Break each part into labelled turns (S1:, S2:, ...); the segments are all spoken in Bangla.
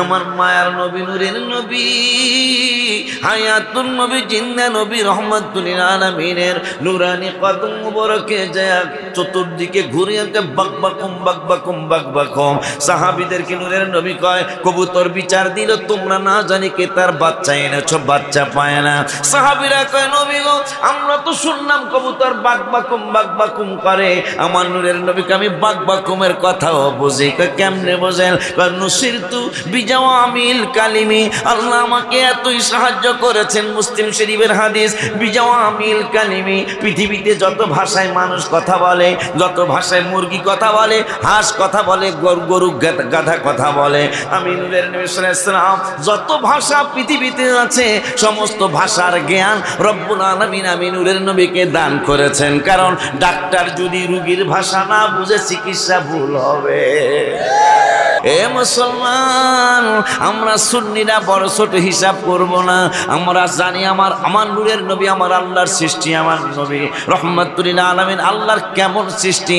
S1: আমার মায়ার নবী, নূরের নবী, হায়াতুন নবী, জিন্দা নবী, রহমাতুল লিল আলামিনের নূরানি কদম মুবারকে যায় চতুর্দিকে ঘুরে বাকবাকুম বাকবাকুম বাকবাকুম। সাহাবীদেরকে নূরের নবী কয়, কবুতর বিচার দিল, তোমরা না জানি কে তার বাচ্চা এনেছো, বাচ্চা পায় না। সাহাবীরা কয়, নবী গো, আমরা তো শুনলাম কবুতর বাকবাকুম বাকবাকুম করে। আমার নূরের নবীকে আমি বাকবাকুমের কথাও বুঝি। কেমনে বোঝেন? নুসিরতু বিজাওয়ামিল কালিমি, আল্লাহ আমাকে এতই সাহায্য করেছেন। মুসলিম শরীফের হাদিস, বিজাওয়ামিল কালিমি, পৃথিবীতে যত ভাষায় মানুষ কথা বলে, যত ভাষায় মুরগি কথা বলে, হাঁস কথা বলে, গরু গাধা কথা বলে, আমি নূরের নবী সাল্লাল্লাহু আলাইহি ওয়াসাল্লাম যত ভাষা পৃথিবীতে আছে সমস্ত ভাষার জ্ঞান রব্বুল আলামিন আমি নূরের নবীকে দান করেছেন। কারণ ডাক্তার যদি রোগীর ভাষা না বুঝে চিকিৎসা ভুল হবে। এ মুসলমান, আমরা সুন্নিরা বড় ছোট হিসাব করব না। আমরা জানি আমার নূরের নবী আমার আল্লাহর সৃষ্টি, আমার নবী রহমাতুল লিল আলামিন আল্লাহর কেমন সৃষ্টি,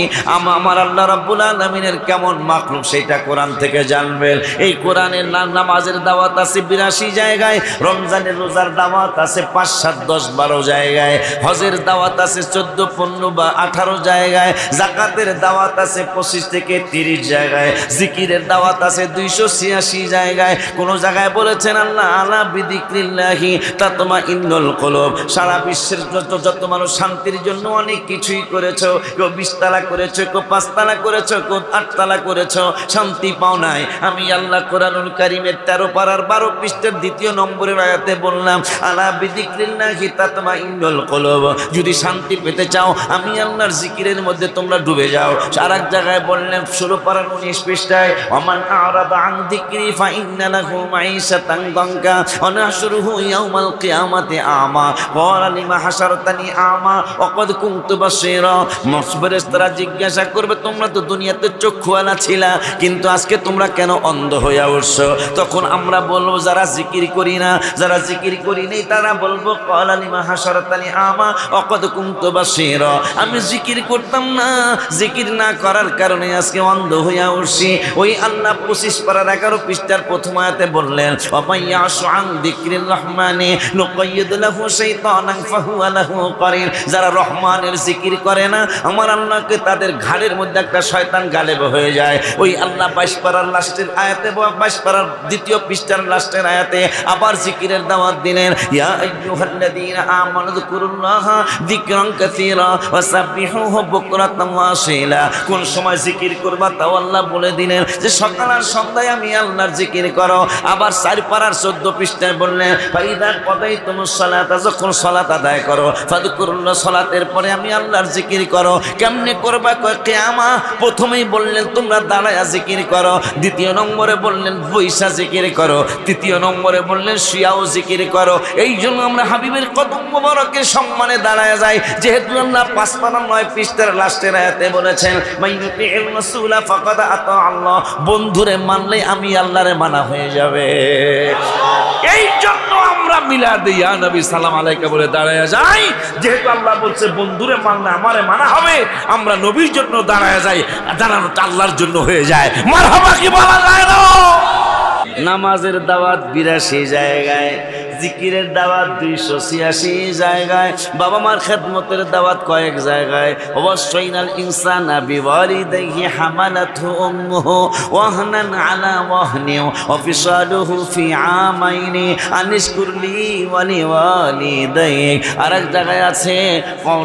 S1: আমার আল্লাহ রাব্বুল আলামিনের কেমন মাখলুক, সেটা কোরআন থেকে জানবেন। এই কোরআনের নামাজের দাওয়াত আছে 82 জায়গায়, রমজানের রোজার দাওয়াত আছে 5, 7, 10, 12 জায়গায়, হজের দাওয়াত আছে 14, 15 বা 18 জায়গায়, যাকাতের দাওয়াত আছে 25 থেকে 30 জায়গায়, জিকিরের দাওয়াত আছে 286 জায়গায়। কোন জায়গায় বলেছেন আল্লাহ আলা বিযিকরিল্লাহি তাতমাইন্নুল কুলুব। সারা বিশ্বের যত মানুষ শান্তির জন্য অনেক কিছুই করেছো, কেউ 20 তালা করেছো, কেউ 5 তালা করেছো, কেউ 8 তালা করেছো, শান্তি পাও নাই। আমি আল্লাহ কোরআনুল কারীমের 13 পারার 12 পৃষ্ঠার 2 নম্বরের আয়াতে বললাম আলা বিযিকরিল্লাহি তাতমাইন্নুল কুলুব। যদি শান্তি পেতে চাও আমি আল্লাহর জিকিরের মধ্যে তোমরা ডুবে যাও। আরেক জায়গায় বললেন 16 পারার 19 পৃষ্ঠায়, ওমান আরাদা আন যিকরি ফাইন্না লাহু মাঈশাতান দানকা ওয়া নাহশুরুহু ইয়াওমাল কিয়ামাতি আমা ক্বালা লিমা হাশারতানি আমা ওয়া ক্বাদ কুনতু বাসীরা। ফেরেশতারা জিজ্ঞাসা করবে, তোমরা তো দুনিয়াতে চক্ষুওয়ালা ছিলা, কিন্তু আজকে তোমরা কেন অন্ধ হয়ে উঠছো? তখন আমরা বলবো যারা জিকির করি না, যারা জিকির করি নেই, তারা বলবো ক্বালা লিমা হাশারতানি আমা ওয়া ক্বাদ কুনতু বাসীরা। আমি জিকির করতাম না, জিকির না করার কারণে আজকে অন্ধ হয়ে উঠছি। ওই আল্লাহ 25 পারার 11 পৃষ্ঠার প্রথম আয়াতে বললেন ওয়ামাইয়াশু আন যিকরির রহমানি নুকাইয়িদ লাহু শাইতানান ফাহুয়া লাহু কারিন। যারা রহমানের জিকির করে না, আমার আল্লাহকে তাদের ঘাড়ের মধ্যে একটা শয়তান গালেব হয়ে যায়। ওই আল্লাহ 22 পারার লাস্টের আয়াতে, 22 পারার 2 পৃষ্ঠার লাস্টের আয়াতে আবার জিকিরের দাওয়াত দিলেন, ইয়া আইয়ুহাল্লাযীনা আমানু যিকুরুল্লাহা যিকরান কাসীরা ওয়া সাব্বিহুহু বুকরাতান ওয়া আসীলা। কোন সময় জিকির করবা তাও আল্লাহ বলে দিলেন যে সকাল আর সন্ধ্যায় আমি আল্লাহর জিকির করো। আবার 4 পারার 14 পৃষ্ঠায় বললেন ফাইদা কদাইতুমুস সালাতা, যখন সালাত আদায় করো ফাযকুরুল্লাহ, সালাতের পরে আমি আল্লাহর জিকির করো। কেমনে করবা? কয় কিয়ামা। প্রথমেই বললেন তোমরা দাঁড়ায়া জিকির করো, 2 নম্বরে বললেন বৈশা জিকির করো, 3 নম্বরে বললেন শুয়াও জিকির করো। এই জন্য আমরা হাবিবের কদম মোবারকের সম্মানে দাঁড়ায়া যাই, যেহেতু আল্লাহ 5 পারা 9 পৃষ্ঠার লাস্টের আয়াতে বলেছেন মাইয়ুতি'র রাসূলা ফাকাদ আতা আল্লাহ। বন্ধুরে মানলে আমি আল্লাহরে মানা হয়ে যাবে। এই জন্য আমরা মিলাদে ইয়া নবী সালাম আলাইকা বলে দাঁড়ায়া যাই, যেহেতু আল্লাহ বলছে বন্ধুরে মানলে আমারে মানা হবে, আমরা নবীর জন্য দাঁড়ায়া যাই, দাঁড়ানোটা আল্লাহর জন্য হয়ে যায়। মারহাবা কি বলা যায় না? নামাজের দাওয়াত 82 জায়গায়, জিকিরের দাওয়াত 286 জায়গায়, বাবা মার খেদমতের দাওয়াত কয়েক জায়গায়। ওয়াসাইনাল ইনসানা বিওয়ালিদাইহি হামালাতহু উম্মুহু ওয়াহনান আলা ওয়াহনি ওয়া ফিসালুহু ফি আমাইনি আনিশকুরলি ওয়া লিওয়ালিদাইক। আরেক জায়গায় আছে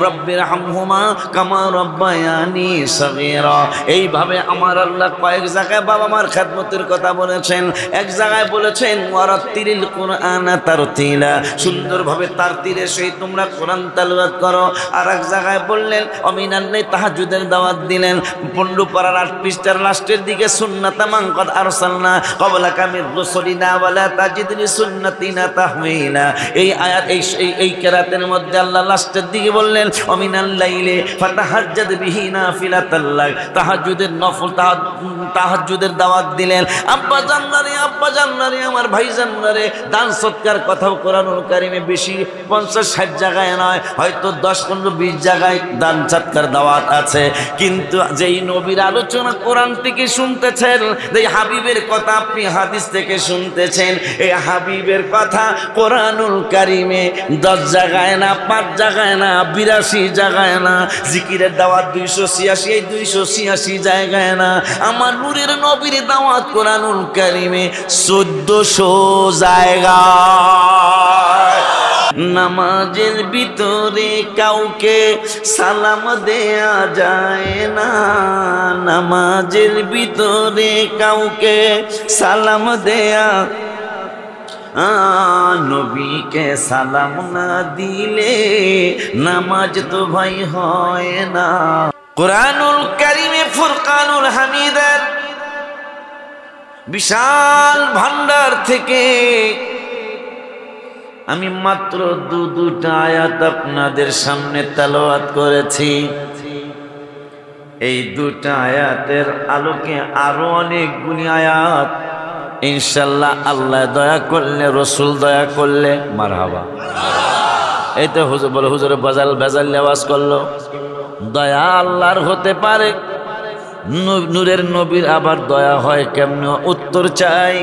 S1: রাব্বির হামহুমা কামা রাব্বায়ানি সগীরা। এইভাবে আমার আল্লাহ কয়েক জায়গায় বাবা মার খেদমতের কথা বলেছেন। এক জায়গায় বলেছেন ওয়ারাত্তিলিল কুরআনা তারতিলা, সুন্দরভাবে তারতিলের সহিত তোমরা কোরআন তেলাওয়াত করো। আর এক জায়গায় বললেন অমিনাল্লাহি তাহাজ্জুদের দাওয়াত দিলেন। 15 পারার 8 পৃষ্ঠার লাস্টের দিকে সুন্নাতা মান কদ আরসালনা ক্বাবলাকা মির রাসূলিনা ওয়ালা তাজিদ লিসুন্নাতিনা তাহওয়িলা। এই আয়াত এই কিরাতের মধ্যে আল্লাহ লাস্টের দিকে বললেন অমিনাল লাইলি ফাতাহাজ্জাদ বিহি নাফিলাতাল লাক, তাহাজ্জুদের নফল তাহাজ্জুদের দাওয়াত দিলেন। আব্বা জান্নারে, আব্বা জান্নারে, আমার ভাই জান্নারে, দান সৎকার কোথাও কোরআনুল কারিমে বেশি 50-60 জায়গায় নয়, হয়তো 10-15-20 জায়গায় দান সৎকার দাওয়াত আছে। কিন্তু যেই নবীর আলোচনা কোরআন থেকে শুনতেছেন, যেই হাবিবের কথা আপনি হাদিস থেকে শুনতেছেন, এই হাবিবের কথা কোরআনুল কারিমে 10 জায়গায় না, 5 জায়গায় না, 82 জায়গায় না, জিকিরের দাওয়াত 286, এই 286 জায়গায় না, আমার নূরের নবীর দাওয়াত কোরআনুল কারিমে 1400 জায়গায়। নামাজের ভিতরে কাউকে সালাম দেয়া যায় না, নামাজের ভিতরে কাউকে সালাম দেয়া, নবীকে সালাম না দিলে নামাজ তো ভাই হয় না। কোরআনুল কারিমে ফুরকানুল হামিদের বিশাল ভান্ডার থেকে আমি মাত্র দুটা আয়াত আপনাদের সামনে তেলাওয়াত করেছি। এই দুটা আয়াতের আলোকে আরো অনেকগুলি আয়াত ইনশাল্লাহ আল্লাহ দয়া করলে, রসুল দয়া করলে, মারহাবা। এই তো হুজুর বলে, হুজুরে বেজাল আওয়াজ করলো। দয়া আল্লাহর হতে পারে, নূরের নবীর আবার দয়া হয় কেমন? উত্তর চাই।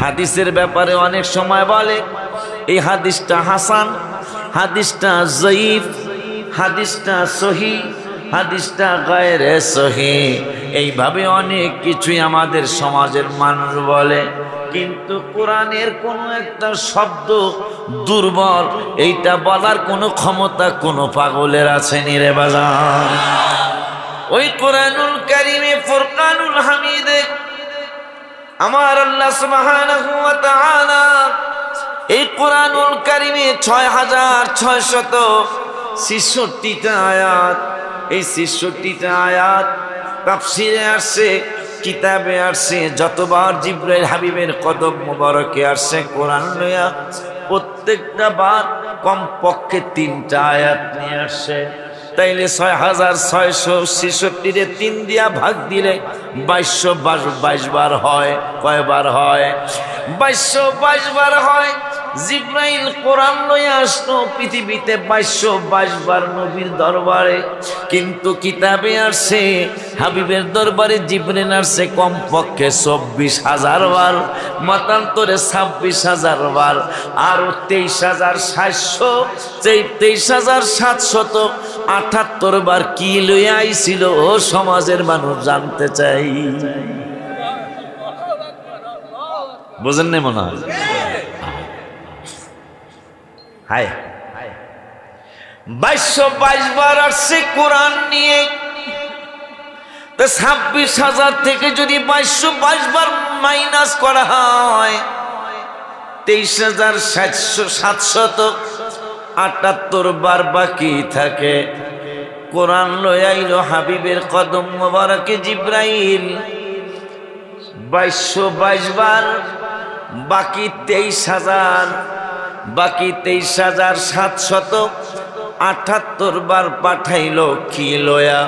S1: হাদিসের ব্যাপারে অনেক সময় বলে এই হাদিসটা হাসান, হাদিসটা জয়ীফ, হাদিসটা সহি, হাদিসটা গায়রে সহি, এইভাবে অনেক কিছুই আমাদের সমাজের মানুষ বলে। কিন্তু কোরআনের কোন একটা শব্দ দুর্বল, এইটা বলার কোনো ক্ষমতা কোনো পাগলের আছে নি রে বাজান? ওই কোরআনুল কারিমে ফুরকানুল হামিদে আমার আল্লাহ সুবহানাহু ওয়া তাআলা এই কোরআনুল কারিমে 6666টা আয়াত, এই 66টা আয়াত তাফসীরে আসছে, কিতাবে আসছে, যতবার জিবরাইল হাবিবের কদম মোবারকে আসছে কোরআন লইয়া, প্রত্যেকটা বার কমপক্ষে 3টা আয়াত নিয়ে আসছে। তাইলে 6666 রে 3 দিয়া ভাগ দিলে 2222 বার হয়। কয়বার হয়? 2222 বার হয়। জিবরাইল কোরআন লইয়া আসলো পৃথিবীতে 2222 বার নবীর দরবারে, কিন্তু কিতাবে আসছে হাবিবের দরবারে জিবরাইল আসছে কমপক্ষে 24000 বার, মতান্তরে 26000 বার, আর 23778 বার কি লইয়া আইছিল ও সমাজের মানুষ জানতে চাই। বুঝেন না মনে হয়? হায় 2222 বার আসছে কোরআন নিয়ে, 26000 থেকে যদি 2222 বার মাইনাস করা হয় 23778 বার বাকি থাকে। কোরআন লইয়া আইলো হাবিবের কদম মোবারকে জিবরাইল 2222 বার, বাকি 23000, বাকি 23778 বার পাঠাইলো কি লয়া?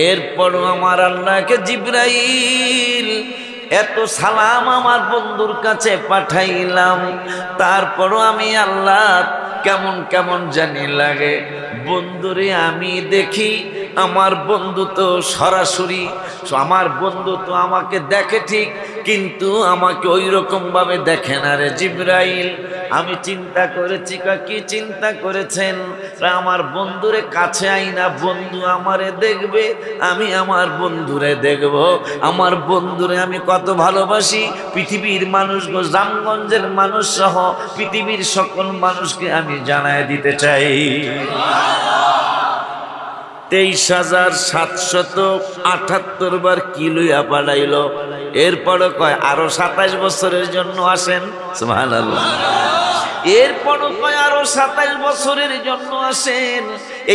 S1: এরপরও আমার আল্লাহকে জিবরাইল এত সালাম আমার বন্ধুর কাছে পাঠাইলাম, তারপরও আমি আল্লাহ কেমন কেমন জানি লাগে। বন্ধুরে আমি দেখি আমার বন্ধু তো সরাসরি, আমার বন্ধু তো আমাকে দেখে ঠিক, কিন্তু আমাকে ওই রকম ভাবে দেখে না রে জিবরাইল। আমি চিন্তা করেছি, কি চিন্তা করেছেন? আমার বন্ধুরে কাছে আইনা বন্ধু আমারে দেখবে, আমি আমার বন্ধুরে দেখব। আমার বন্ধুরে আমি কত ভালোবাসি, পৃথিবীর মানুষ, রামগঞ্জের মানুষ সহ পৃথিবীর সকল মানুষকে আমি জানায় দিতে চাই। 23778 বার কি লইয়া পাঠাইল। এরপরও কয় আরো 27 বছরের জন্য আসেন। সুবহানাল্লাহ। এরপরও কয় আরো 27 বছরের জন্য আসেন।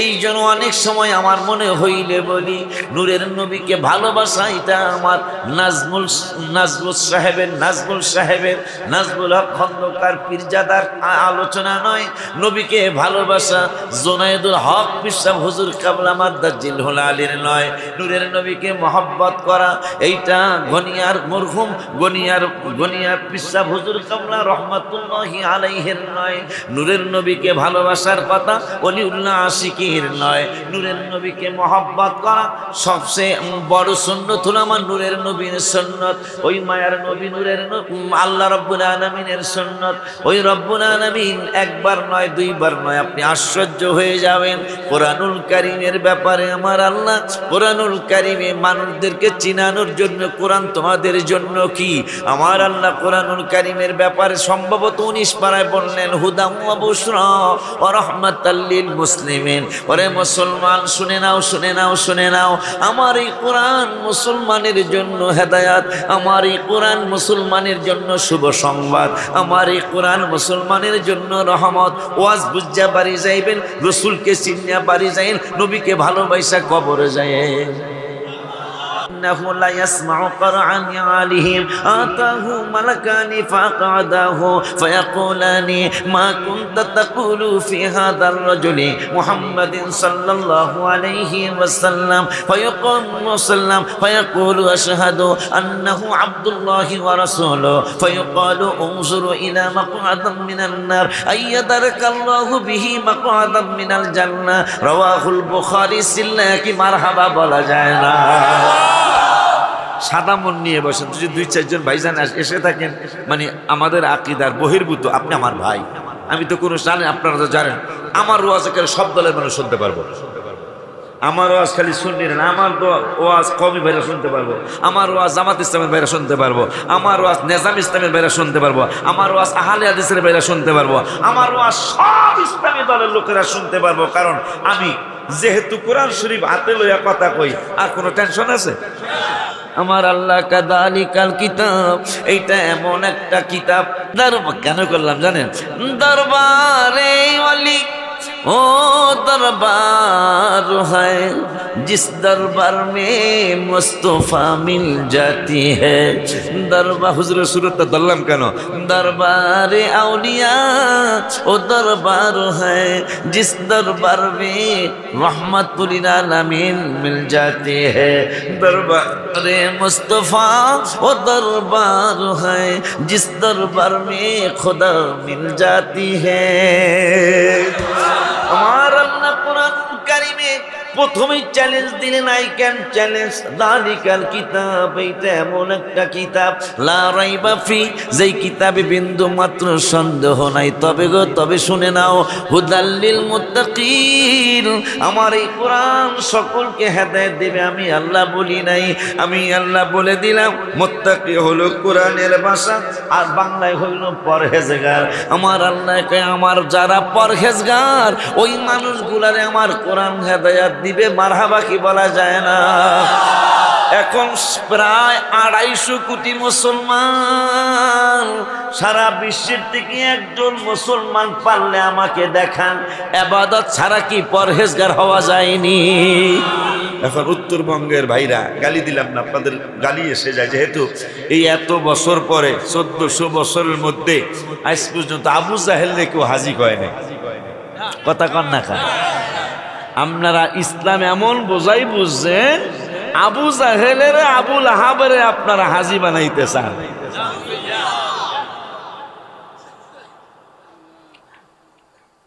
S1: এই জন্য অনেক সময় আমার মনে হইলে বলি নূরের নবীকে ভালোবাসা এটা আমার নাজমুল সাহেবের নাজমুল হক খন্দকার পীরজাদার আলোচনা নয়। নবীকে ভালোবাসা জোনায়েদুল হক পিসাব হুজুর কাবলা মাদ্দাজিল আলীর নয়। নূরের নবীকে মহব্বত করা এইটা গনিয়ার মরহুম গনিয়ার পিসাব হুজুর কাবলা রহমাতুল্লাহি আলাইহির নয়। নূরের নবীকে ভালোবাসার কথা ওলিউল্লাহ আশিকির নয়। নূরের নবীকে মহব্বত করা সবচেয়ে বড় সুন্নত হলো আমার নূরের নবীর সুন্নত। ওই মায়ার নবী নূরের আল্লাহ রাব্বুল আলামিনের সুন্নত। ওই রব্বুল আলামিন একবার নয় দুইবার নয়, আপনি আশ্চর্য হয়ে যাবেন কোরআনুল কারীমের ব্যাপারে। আমার আল্লাহ কোরআনুল কারীমে মানুষদেরকে চিনানোর জন্য কোরআন তোমাদের জন্য কি, আমার আল্লাহ কোরআনুল কারীমের ব্যাপারে সম্ভবত 19 পারায় বললেন হুদা ওয়া বুশরা ওয়া রাহমাতাল লিল মুসলিমিন। ওরে মুসলমান শুনে নাও, শুনে নাও, শুনে নাও, আমার এই কোরআন মুসলমানের জন্য হেদায়াত, আমার এই কোরআন মুসলমানের জন্য শুভ সংবাদ, আমার এই কোরআন মুসলমানের জন্য রহমত। ওয়াজ বুঝা বাড়ি যাইবেন, রসুলকে চিনিয়া বাড়ি যাইন, নবীকে ভালোবাসা কবরে যাইন। إنه لا يسمع قرعا نعالهم آتاه ملكان فأقعداه فيقولان ما كنت تقول في هذا الرجل محمد صلى الله عليه وسلم فيقوم وسلم فيقول أشهد أنه عبد الله ورسوله فيقال انظر إلى مقعد من النار أيدرك الله به مقعدا من الجنة رواه البخاري সিল্লাকি মারহাবা বলা যায় না। সাদা মন নিয়ে বসেন, যদি 2-4 জন ভাইজান এসে থাকেন মানে আমাদের আকীদার বহির্ভূত, আপনি আমার ভাই, আমি তো কোনো জানেন, আপনারা তো জানেন আমার ওয়াজ একেবারে সব দলের মানুষ শুনতে পারবো। আমার ওয়াজ খালি শুনলি না, আমার ওয়াজ কওমি ভাইরা শুনতে পারবো, আমার ওয়াজ জামাত ইসলামের ভাইরা শুনতে পারবো, আমার ওয়াজ নিজাম ইসলামের ভাইরা শুনতে পারবো, আমার ওয়াজ আহলে হাদিসের ভাইরা শুনতে পারবো, আমার ওয়াজ সব ইসলামী দলের লোকেরা শুনতে পারবো। কারণ আমি যেহেতু কোরআন শরীফ হাতে লইয়া কথা কই, আর কোনো টেনশন আছে? আমার আল্লাহ কাদালিকাল কিতাব, এইটা এমন একটা কিতাব। কেন করলাম জানেন? দরবারে ওয়ালি ओ दरबार है जिस दरबार में मुस्तफा मिल जाती है। दरबार हुजूर सूरत दल्लम केन दरबारे औलिया ओ दरबार है जिस दरबार में रहमतुल लिल आलमीन मिल जाती है। दरबारे मुस्तफा ओ दरबार है जिस दरबार में खुदा मिल जाती है। আমার আল্লাহ কোরআন কারীমে প্রথমেই চ্যালেঞ্জ দিলেন, আই ক্যান চ্যালেঞ্জ দালিকাল কিতাব, এইটা এমন একটা কিতাব লা রাইবা ফি, যেই কিতাবে বিন্দু মাত্র সন্দেহ নাই। তবে শুনে নাও, হুদাল্লিল মুত্তাকিন, আমার এই কোরআন সকলকে হেদায়েত দেবে। আমি আল্লাহ বলি নাই, আমি আল্লাহ বলে দিলাম। মুত্তাকি হলো কোরআনের ভাষা, আর বাংলায় হইল পরহেজগার। আমার আল্লাহ কয় আমার যারা পরহেজগার ওই মানুষগুলারে আমার কোরআন হেদায়েত দিবে। মারহাবা কি বলা যায় না? এখন প্রায় 250 কোটি মুসলমান, সারা বিশ্বের থেকে একজন মুসলমান পারলে আমাকে দেখান ইবাদত ছাড়া কি পরহেজগার হওয়া যায়নি? এখন উত্তরবঙ্গের ভাইরা, গালি দিলাম না, আপনাদের গালি এসে যায়, যেহেতু এই এত বছর পরে 1400 বছরের মধ্যে আজ পর্যন্ত আবু জাহেলকে কেউ হাজি কয় না। কথা কন না কা? আপনারা ইসলাম এমন বোঝাই বুঝছেন, আবু জাহেলের আবুল আহাবের আপনারা হাজি বানাইতে চান।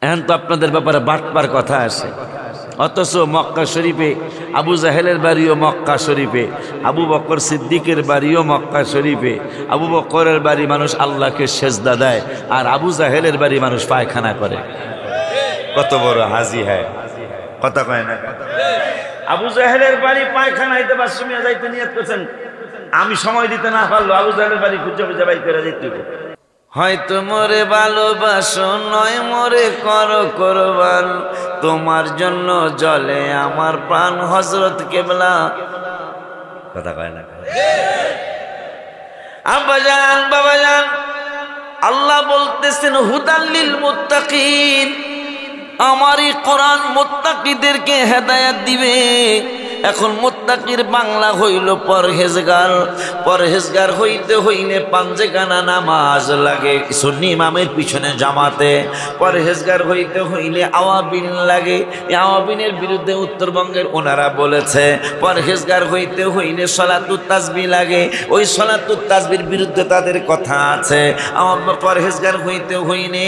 S1: এখন তো আপনাদের ব্যাপারে বাটপার কথা আছে, অথচ মক্কা শরীফে আবু জাহেলের বাড়িও মক্কা শরীফে, আবু বকর সিদ্দিকের বাড়িও মক্কা শরীফে। আবু বকরের বাড়ি মানুষ আল্লাহকে সেজদা দেয়, আর আবু জাহেলের বাড়ি মানুষ পায়খানা করে। কত বড় হাজি হ্যায়, কথা কয় না? আবু জাহেলের বাড়ি পায়খানাইতে বাথরুমে যাইতে নিয়ত করছেন, আমি সময় দিতে না পারলো আবু জাহেলের বাড়ি খুঁজে খুঁজে বাই করে যেতে হবে। হয়তো মোরে ভালোবাসো নয় মোরে করো কোরবান, তোমার জন্য জ্বলে আমার প্রাণ হযরত কেবলা। কথা কয় না? আব্বাজান বাবাজান, আল্লাহ বলতেছেন হুদাল লিল মুত্তাকিন, আমারই কোরআন মুত্তাকিদেরকে হেদায়েত দিবে। এখন মুত্তাকির বাংলা হইল পরহেজগার। পরহেজগার হইতে হইলে পাঞ্জেখানা নামাজ লাগে, সুন্নি ইমামের পিছনে জামাতে। পরহেজগার হইতে হইলে আওয়াবিন লাগে, আওয়াবিনের বিরুদ্ধে উত্তরবঙ্গের ওনারা বলেছে। পরহেজগার হইতে হইলে সলাতুত তাসবিহ লাগে, ওই সলাতুত তাসবির বিরুদ্ধে তাদের কথা আছে। পরহেজগার হইতে হইলে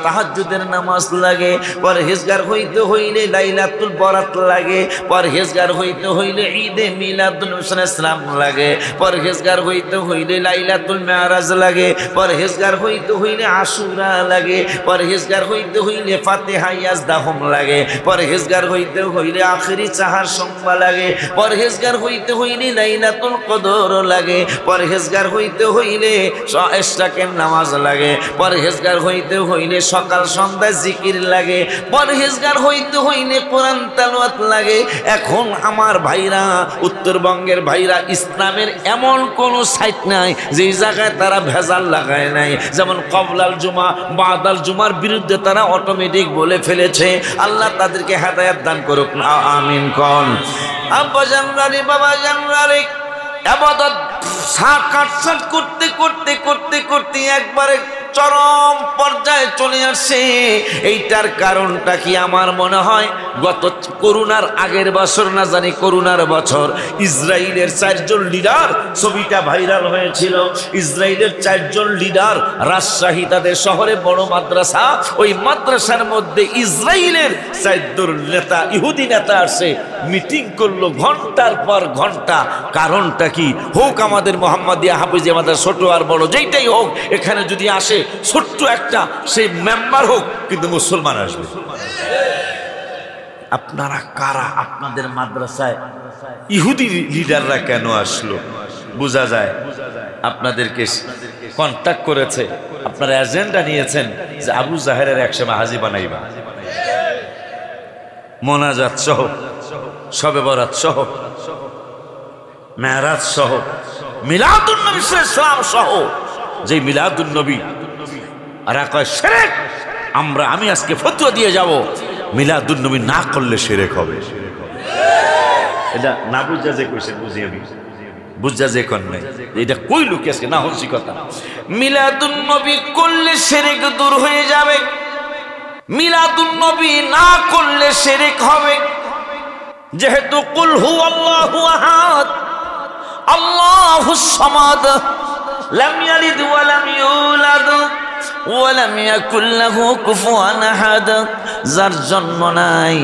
S1: তাহাজ্জুদের নামাজ লাগে, পরহেজগার হইতে হইলে লাইলাতুল বরাত লাগে, পরহেজগার হইতে হইলে ঈদে মিলাদুন ইসলাম লাগে, পরহেজগার হইতে হইলে লাইলাতুল মেরাজ লাগে, পরহেজগার হইতে হইলে আশুরা লাগে, পরহেজগার হইতে হইলে ফাতিহা ইয়াজদাহুম লাগে, পরহেজগার হইতে হইলে আখিরি চাহার সংবা লাগে, পরহেজগার হইতে হইলে লাইলাতুল কদর লাগে, পরহেজগার হইতে হইলে ইশরাকের নামাজ লাগে, পরহেজগার হইতে হইলে সকাল সন্ধ্যা জিকির লাগে, পরহেজগার হইতে হইলে কোরআন তেলাওয়াত লাগে। এখন আমার ভাইরা, উত্তরবঙ্গের ভাইরা, ইসলামের এমন কোন সাইট নাই যে জায়গায় তারা ভেজাল লাগায় নাই। যেমন কবলাল জুমা বাদাল জুমার বিরুদ্ধে তারা অটোমেটিক বলে ফেলেছে। আল্লাহ তাদেরকে হেদায়েত দান করুক, আমিন কোন। আব্বা জানরারি বাবা জানরারি ইবাদত কাটছাট করতে করতে করতে করতে একবারে চরম পর্যায়ে চলে আসছে। এইটার কারণটা কি? আমার মনে হয় গত করোনার আগের বছর, না জানি করোনার বছর, ইসরায়েলের 4 জন লিডার ছবিটা ভাইরাল হয়েছিল। ইসরায়েলের 4 জন লিডার রাজশাহী, তাদের শহরে বড় মাদ্রাসা, ওই মাদ্রাসার মধ্যে ইসরায়েলের 4 জন নেতা, ইহুদি নেতা আসে, মিটিং করলো ঘন্টার পর ঘন্টা। কারণটা কি? হোক আমাদের মোহাম্মদিয়া হাফিজিয়া মাদ্রাসা, ছোট আর বড় যেইটাই হোক, এখানে যদি আসে ছোট্ট একটা সেই মেম্বার হোক, কিন্তু মুসলমান আসবে। আপনারা কারা? আপনাদের মাদ্রাসায় ইহুদি লিডাররা কেন আসলো? বোঝা যায় আপনাদেরকে কন্ট্যাক্ট করেছে, আপনারা এজেন্ডা নিয়েছেন যে আবু জাহেরের একসময় হাজি বানাইবা, মোনাজাত সহ, শবে বরাত সহ, মেরাজ সহ, মিলাদুন নবী সাল্লাল্লাহু সহ, যে মিলাদুন নবী আর কয় শিরক। আমি আজকে ফতোয়া দিয়ে যাব, মিলাদুন নবী না করলে শিরক হবে। এটা না বুঝা যে কইছে, বুঝি আমি বুঝা যে কোন নাই, এটা কই লোক আজকে না হচ্ছে কথা। মিলাদুন নবী করলে শিরক দূর হয়ে যাবে, মিলাদুন নবী না করলে শিরক হবে। যেহেতু কুল হুয়াল্লাহু আহাদ আল্লাহুস সামাদ লাম ইয়ালিদ ওয়া লাম ইউলাদ ওয়া লাম ইয়াকুল লাহু কুফুয়ান আহাদ। যার জন্ম নাই,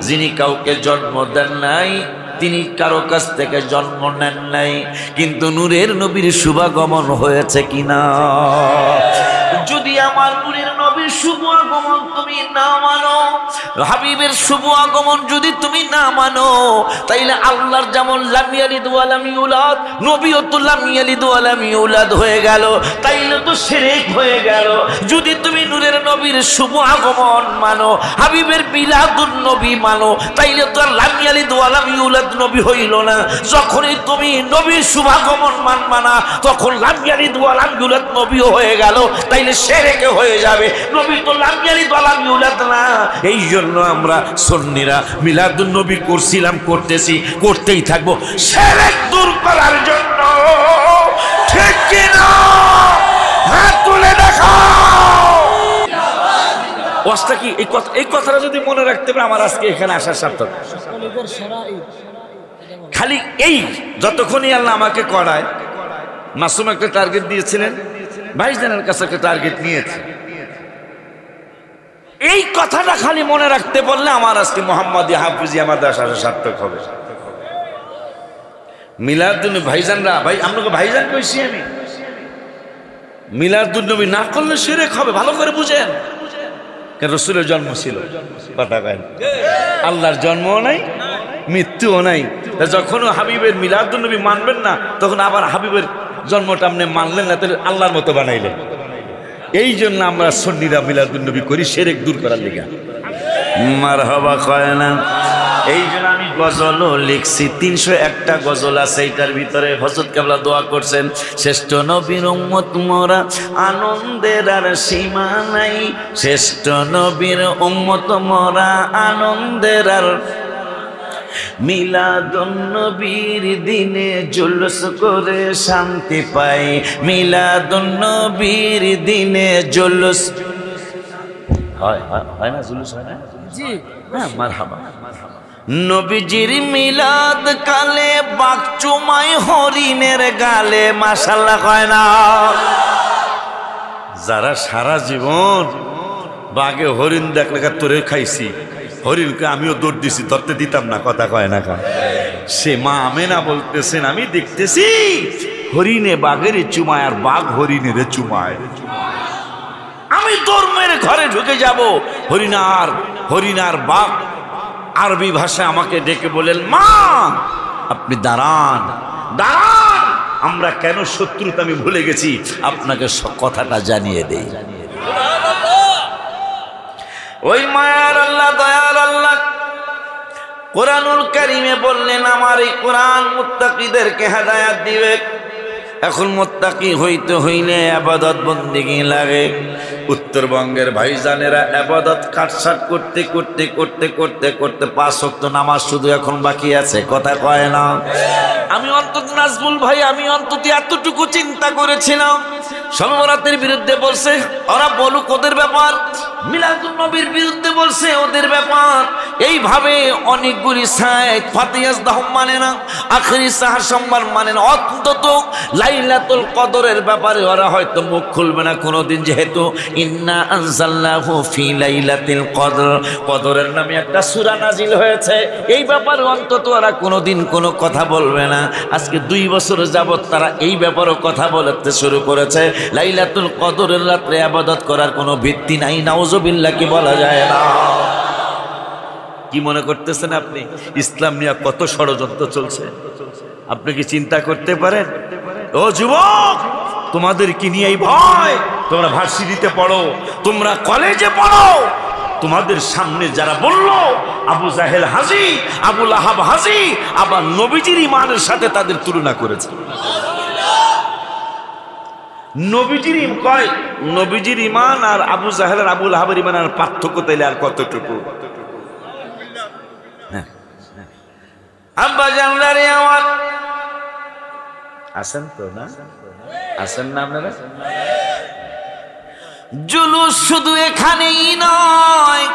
S1: যিনি কাউকে জন্ম দেন নাই, তিনি কারো কাছ থেকে জন্ম নেন নাই, কিন্তু নূরের নবীর শুভাগমন হয়েছে কিনা? যদি আমার নূরের নবীর শুভ আগমন তুমি না মানো, হাবিবের শুভ আগমন যদি তুমি না মানো, তাইলে আল্লাহর যেমন লাম ইয়ালিদ ওয়া লাম ইউলাদ, নবীও তো লাম ইয়ালিদ ওয়া লাম ইউলাদ হয়ে গেল, তাইলে তো শিরক হয়ে গেল। যদি তুমি নূরের নবীর শুভ আগমন মানো, হাবিবের মিলাদুন নবী মানো, তাইলে তো আর লাম ইয়ালিদ ওয়া লাম ইউলাদ নবী হইল না। যখনই তুমি নবীর শুভ আগমন মানবা না, তখন লাম ইয়ালিদ ওয়া লাম ইউলাদ নবীও হয়ে গেল, তাইলে শিরক হয়ে যাবে। নবী তো লাম ইয়ালিদ ওয়া লাম ইউলাদ না। এই জন্য আমরা সুন্নিরা মিলাদুন নবী করছিলাম, করতেছি, করতেই থাকবো শিরক দূর করার জন্য। ঠিক কি না? হাত তুলে দেখাও। ওয়াজটা কি? এই কথাটা যদি মনে রাখতে পারে, আমার আজকে এখানে আসার সার্থক। খালি এই যতক্ষণই আল্লাহ আমাকে করায়, মাসুম একটা টার্গেট দিয়েছিলেন, ভাইজানের কাছে একটা টার্গেট নিয়েছে, এই কথাটা খালি মনে রাখতে পারলে আমার আজকে মোহাম্মদিয়া হাফিজিয়া মাদ্রাসা সার্থক হবে। মিলাদুন ভাইজানরা, ভাই আপনাকে ভাইজান কইছি আমি, মিলাদুন নবী না করলে শিরক হবে। ভালো করে বুঝেন, রাসূলের জন্ম ছিল, কথা কয় আল্লাহর জন্মও নাই, মৃত্যুও নাই। যখন হাবিবের মিলাদুন নবী মানবেন না, তখন আবার হাবিবের জন্মটা আপনি মানলেন না, তাহলে আল্লাহর মতো বানাইলেন। এই জন্য আমরা সুন্নিরা মিলাদুন নবী করি শিরক দূর করার লিগা। মারহাবা কয় না? এই জন্য আমি গজলও লিখছি, 301টা গজল আছে। এইটার ভিতরে হযরত কেবলা দোয়া করছেন, শ্রেষ্ঠ নবীর উম্মত মোরা আনন্দের আর সীমা নাই, শ্রেষ্ঠ নবীর উম্মত মোরা আনন্দের আর মিলাদুন নবীর দিনে জুলুস করে শান্তি পাই, মিলাদুন নবীর দিনে জুলুস হয় না, জুলুস হয় না? জি হ্যাঁ, মারহাবা। নবীজির মিলাদ কালে বাঘ চুমাই হরিণের গালে, মাশাআল্লাহ কয় না? যারা সারা জীবন বাঘে হরিণ দেখলে তোরে খাইছি, হরিণকে আমিও দৌড় দিছি, ধরতে দিতাম না, কথা কয় না? সে মা আমেনা বলতেছেন, আমি দেখতেছি হরিণে বাঘের চুমায় আর বাঘ হরিণের চুমায়, আমি দৌড় মেরে ঘরে ঢুকে যাব। হরিণার বাঘ আরবি ভাষায় আমাকে ডেকে বলেন, মা আপনি দাঁড়ান দাঁড়ান, আমরা কেন শত্রুতা আমি ভুলে গেছি, আপনাকে কথাটা জানিয়ে দেই। ওই মায়ার আল্লাহ, দয়ার আল্লাহ কোরআনুল কারীমে বললেন, আমার এই কোরআন মুত্তাকিদেরকে হেদায়েত দিবে। এখন মুত্তাকি হইতে হইলে ইবাদত বন্দেগী লাগে। উত্তরবঙ্গের ভাইজানেরা ইবাদত কাটছাট করতে করতে করতে করতে করতে 5 ওয়াক্ত নামাজ শুধু এখন বাকি আছে, কথা কয় না? আমি অন্তত নাজমুল ভাই, আমি অন্তত এতটুকু চিন্তা করেছিলাম, শবে বরাতের বিরুদ্ধে বলছে, ওরা বলুক ওদের ব্যাপার, মিলাদুন নবীর বিরুদ্ধে বলছে ওদের ব্যাপার। এইভাবে অনেকগুলি সাইদ ফাতিহাস দাহম মানে না, আখেরি সাহার সম্মান মানে না, অন্তত লাইলাতুল কদরের ব্যাপারে ওরা হয়তো মুখ খুলবে না কোনোদিন, যেহেতু ইন্না আনজালনাহু ফি লাইলাতিল কদর, কদরের নামে একটা সূরা নাজিল হয়েছে, এই ব্যাপারে অন্তত ওরা কোনোদিন কোনো কথা বলবে না। আজকে 2 বছর যাবত তারা এই ব্যাপারে কথা বলতে শুরু করেছে। লাইলাতুল কদরের রাতে ইবাদত করার কোনো ভিত্তি নাই, নাউজুবিল্লাহ, কি বলা যায় না? কি মনে করতেছেন আপনি ইসলাম নিয়ে কত ষড়যন্ত্র চলছে? আপনি কি চিন্তা করতে পারেন? ও যুবক, তোমাদের কি নিয়ে এই ভয়? তোমরা ভার্সিটিতে পড়ো, তোমরা কলেজে পড়ো, তোমাদের সামনে যারা বলল আবু জাহেল হাজি, আবু লাহাব হাজি, আবার নবীজির ঈমানের সাথে তাদের তুলনা করেছে। নবীজির ঈমান আর আবু জাহেল আর আবু লাহাবের ঈমানের পার্থক্য তাইলে আর কতটুকু? আব্বা জানলারে আমার আছেন তো না? আছেন না আপনারা? জুলুস শুধু এখানেই নয়,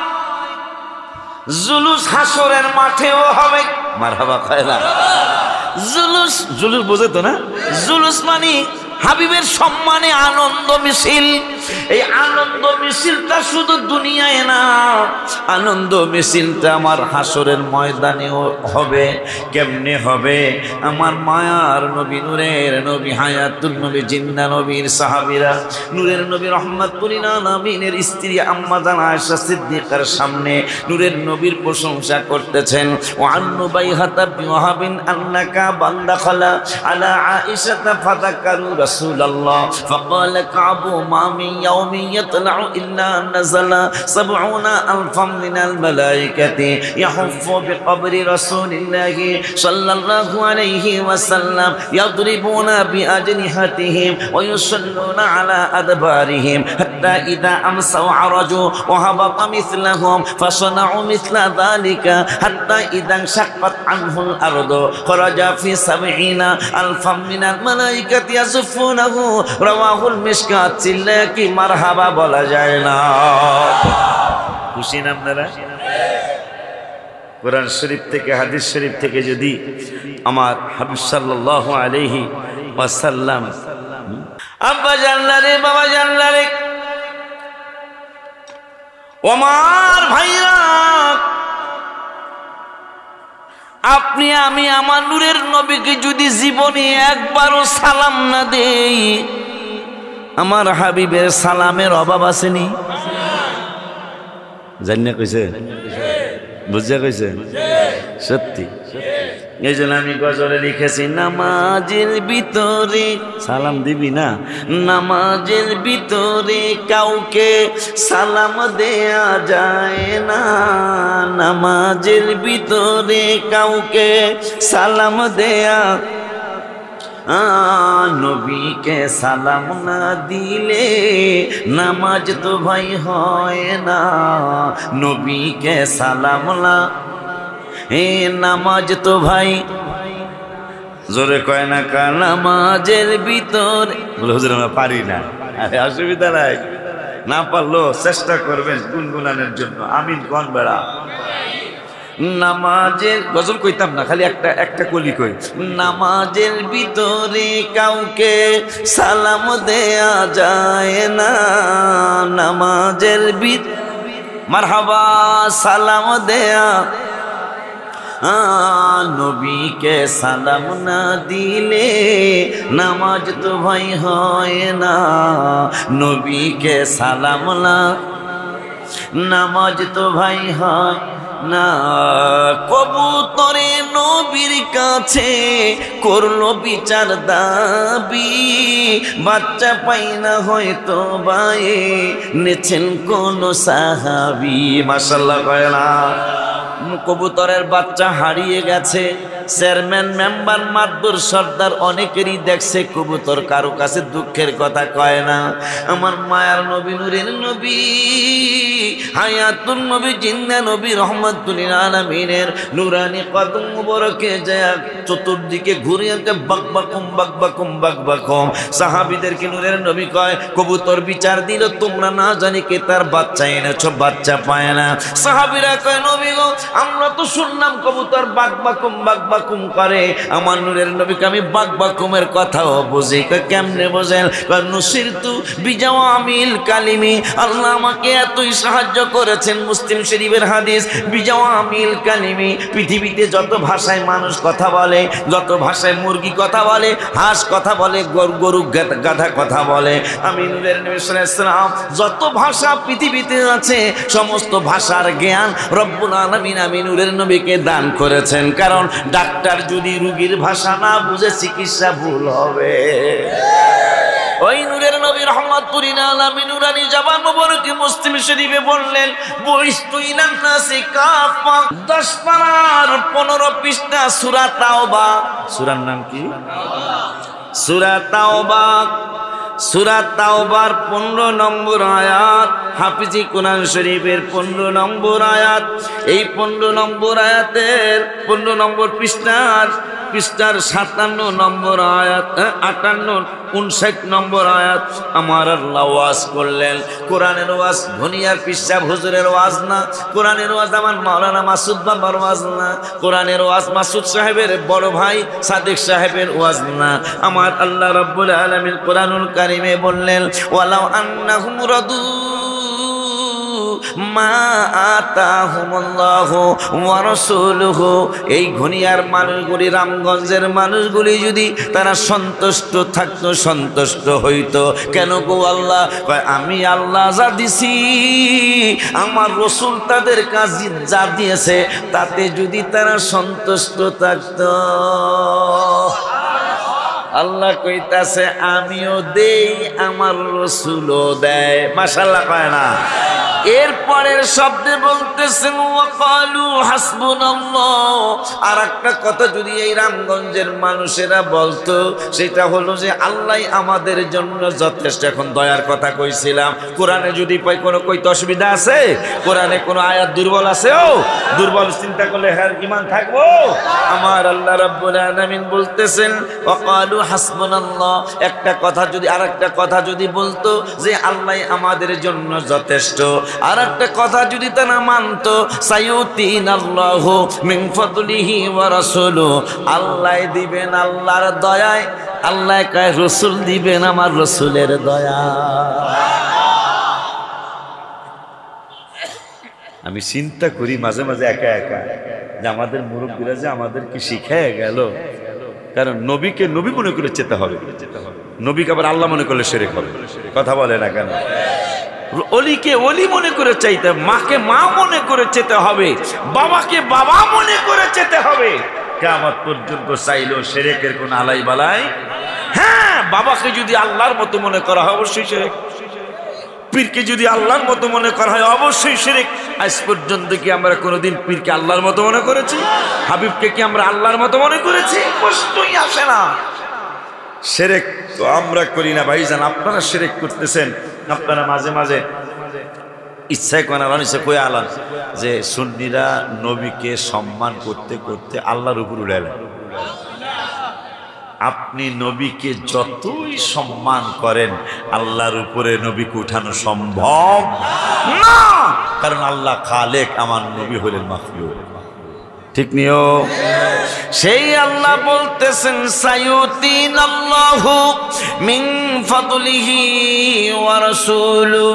S1: জুলুস হাসরের মাঠেও হবে। মারহাবা খায়রা। জুলুস বোঝে তো না? জুলুস মানে হাবিবের সম্মানে আনন্দ মিছিল। এই আনন্দ মিছিলটা শুধু দুনিয়ায় না, আনন্দ মিছিলটা আমার হাসরের ময়দানেও হবে। কেমনে হবে? আমার মায়ার নবী, নূরের নবী, হায়াতুল নবী, জিন্দা নবীর সাহাবীরা নূরের নবী রহমাতুল লিল আলামিনের স্ত্রী আম্মা জান আয়েশা সিদ্দিকার সামনে নূরের নবীর প্রশংসা করতেছেন। ওয়া আন্নু বাইহাতা বিওয়াহাবিন আন্নাকা বান্দাখালা আলা আয়েশা ফাযাকারু রাসূলুল্লাহ ফাকালা কাবু মা মিন ইয়াউমি ইয়াতলাউ ইল্লা নাযালা ৭০,০০০ মিনাল মালায়েকাতি ইয়াহুফু বিকবরি রাসূলিল্লাহি সাল্লাল্লাহু আলাইহি ওয়াসাল্লাম ইয়াদরিবুনা বিআজনিহাতিহিম ওয়া ইউসাল্লুনা আলা আদবারিহিম হাত্তা ইযা আমসাউ আরাজু ওয়া হাবাতা মিসলাহুম ফাসানাউ মিসলা যালিকা হাত্তা ইযা শাক্কাত আনহুল আরদু খরাজা ফি ৭০,০০০ মিনাল মালায়েকাতি ইয়াসুফুনাহু রাওয়াহুল মিশকাত। চিল্লা কি মারহাবা বলা যায় না? খুশি না আপনারা? কোরআন শরীফ থেকে, হাদিস শরীফ থেকে যদি আমার হাবিব সাল্লাল্লাহু আলাইহি ওয়াসাল্লাম, আব্বা জানলারে, বাবা জানলারে, ওমার ভাইরা, আপনি আমি আমার নূরের নবীকে যদি জীবনে একবারও সালাম না দেই, আমার হাবিবের সালামের অভাব আসেনি? জানিয়ে কইছে, বুঝা কইছে, সত্যি এই জন্য আমি গজলে লিখেছি, নামাজের ভিতরে সালাম দিবি না, নামাজের ভিতরে কাউকে সালাম দেয়া যায় না, নামাজের ভিতরে কাউকে সালাম দেয়া, নবীকে সালাম না দিলে নামাজ তো ভাই হয় না, নবীকে সালাম না নামাজ তো ভাই জোরে কয় না কা, নামাজের ভিতর বলে হুজুর আমরা পারি না, আরে অসুবিধা নাই, না পারলেও চেষ্টা করবেন গুনগুনানের জন্য, আমিন কোন বেড়া। নামাজের গজল কইতাম না, খালি একটা কলি কই, নামাজের ভিতরে কাউকে সালাম দেয়া যায় না, নামাজের ভিতরে মারহাবা সালাম দেয়া, নবীকে সালাম না দিলে নামাজ তো ভাই হয় না, নবীকে সালাম না নামাজ তো ভাই হয় না। কবুতরে নবীর কাছে করলো বিচার দাবি, বাচ্চা পাই না হয়তো বায়ে নেছেন কোন সাহাবি, মাশাআল্লাহ কয় না। কবুতরের বাচ্চা হারিয়ে গেছে, চেয়ারম্যান মেম্বার মাতবর সর্দার অনেকেরই দেখছে, কবুতর কারো কাছে দুঃখের কথা কয় না। আমার মায়ার নবী, নূরের নবী, হায়াতুন নবী, জিন্দা নবী, রহমাতুল আলামিনের নুরানি কদম মুবারকে যায় চতুর্দিকে ঘুরে বাকবাকুম বাকবাকুম বাকবাকুম। সাহাবীদেরকে নূরের নবী কয়, কবুতর বিচার দিল, তোমরা না জানি কে তার বাচ্চা এনেছো, বাচ্চা পায় না। সাহাবীরা কয়, নবী গো আমরা তো শুনলাম কবুতর বাকবাকুম বাকবাকুম করে, আমার নূরের নবীকে আমি বাকবাকুমের কথাও বুঝি। কেমনে বোঝেন? নুসিরতু বিজাওয়ামিল কালিমি, আল্লাহ আমাকে এতই সাহায্য করেছেন, মুসলিম শরীফের হাদিস, বিজাওয়ামিল কালিমি, পৃথিবীতে যত ভাষায় মানুষ কথা বলে, যত ভাষায় মুরগি কথা বলে, হাঁস কথা বলে, গরু গাধা কথা বলে, আমি নূরের নবী সাল্লাল্লাহু আলাইহি ওয়াসাল্লাম যত ভাষা পৃথিবীতে আছে সমস্ত ভাষার জ্ঞান রব্বুল আলামিন আমি নূরের নবীকে দান করেছেন। কারণ ডাক্তার যদি রোগীর ভাষা না বুঝে চিকিৎসা ভুল হবে। ওই নূরের নবী রহমাতুল আলামিন নুরানি জবান মুবারকে মুসলিম শরীফে বললেন, বুইস্তু ইলান নাসি কাফা, 10 পারার 15 পৃষ্ঠা সূরা তাওবা। সূরার নাম কি? সূরা তাওবা। সূরা তাওবার 15 নম্বর আয়াত, হাফিজি কোরআন শরীফের 15 নম্বর আয়াত। এই 15 নম্বর আয়াতের 15 নম্বর পৃষ্ঠার 57 নম্বর আয়াত, 58 59 নম্বর আয়াত আমার আল্লাহ ওয়াজ করলেন। কোরআনের ওয়াজ ধনিয়ার পিসাব হুজুরের ওয়াজ না, কোরআনের ওয়াজ আমার মাওলানা মাসুদ বাবার ওয়াজ না, কোরআনের ওয়াজ মাসুদ সাহেবের বড় ভাই সাদিক সাহেবের ওয়াজ না। আমার আল্লাহ রাব্বুল আলামিন কোরআনুল কারীমে বললেন, ওয়ালাউ আন্নাহুম রাদু মা আতাহুমুল্লাহু ওয়া রাসূলুহু, এই ঘনিয়ার মানুষগুলি, রামগঞ্জের মানুষগুলি যদি তারা সন্তুষ্ট থাকতো, সন্তুষ্ট হইতো, কেন গো আল্লাহ? আমি আল্লাহ যা দিছি, আমার রাসূল তাদের কাছে যা দিয়েছে, তাতে যদি তারা সন্তুষ্ট থাকতো। আল্লাহ কইতাছে আমিও দেই, আমার রাসূলও দেয়, মাশাআল্লাহ কয় না। এরপরের শব্দে বলতেছেন ওয়াকালু হাসবুনাল্লাহ। আর একটা কথা যদি এই রামগঞ্জের মানুষেরা বলতো, সেটা হলো যে আল্লাহ আমাদের জন্য যথেষ্ট। এখন দয়ার কথা কইছিলাম, কোরআনে যদি পাই কোনো কইতে অসুবিধা আছে? কোরআনে কোনো আয়াত দুর্বল আছে? ও দুর্বল চিন্তা করলে হ্যাঁ ঈমান থাকবো? আমার আল্লাহ রাব্বুল আলামিন বলতেছেন ওয়াকালু হাসবুনাল্লাহ। একটা কথা যদি, আর একটা কথা যদি বলতো যে আল্লাহ আমাদের জন্য যথেষ্ট, আর একটা কথা যদি তারা মানতো, সাইয়ুতিনাল্লাহু মিন ফাদলিহি ওয়া রাসূলুহু, আল্লাহ দিবেন আল্লাহর দয়ায়, আল্লাহ কয় রাসূল দিবেন আমার রাসূলের দয়া। আমি চিন্তা করি মাঝে মাঝে একা একা যে আমাদের মুরব্বীরা যে আমাদেরকে শিখায় গেল, কারণ নবীকে নবী মনে করে যেতে হবে, নবীকে আবার আল্লাহ মনে করলে শিরক হবে। কথা বলে না কেন? অলিকে অলি মনে করে চাইতে, মাকে মা মনে করে যেতে হবে, বাবাকে বাবা মনে করে যেতে হবে। কিয়ামত পর্যন্ত চাইলেও শিরকের কোন আলাই বালাই। হ্যাঁ, বাবাকে যদি আল্লাহর মতো মনে করা হয় অবশ্যই শিরক, পীরকে যদি আল্লাহর মতো মনে করা হয় অবশ্যই শিরক। আজ পর্যন্ত কি আমরা কোনোদিন পীরকে আল্লাহর মতো মনে করেছি? হাবিবকে কি আমরা আল্লাহর মতো মনে করেছি? প্রশ্নই আসে না। শিরক তো আমরা করি না ভাইজান, আপনারা শিরক করতেছেন। আপনারা মাঝে মাঝে ইচ্ছায় করেন অনিচ্ছা কয়ে আলান যে সুন্নিরা নবীকে সম্মান করতে করতে আল্লাহর উপর উড়ালেন। আপনি নবীকে যতই সম্মান করেন আল্লাহর উপরে নবীকে উঠানো সম্ভব না, কারণ আল্লাহ খালেক, আমার নবী হলেন মাখলুক। ঠিক নিও। সেই আল্লাহ বলতেছেন সায়ুতিনাল্লাহু মিন ফাদলিহি ওয়া রাসূলু,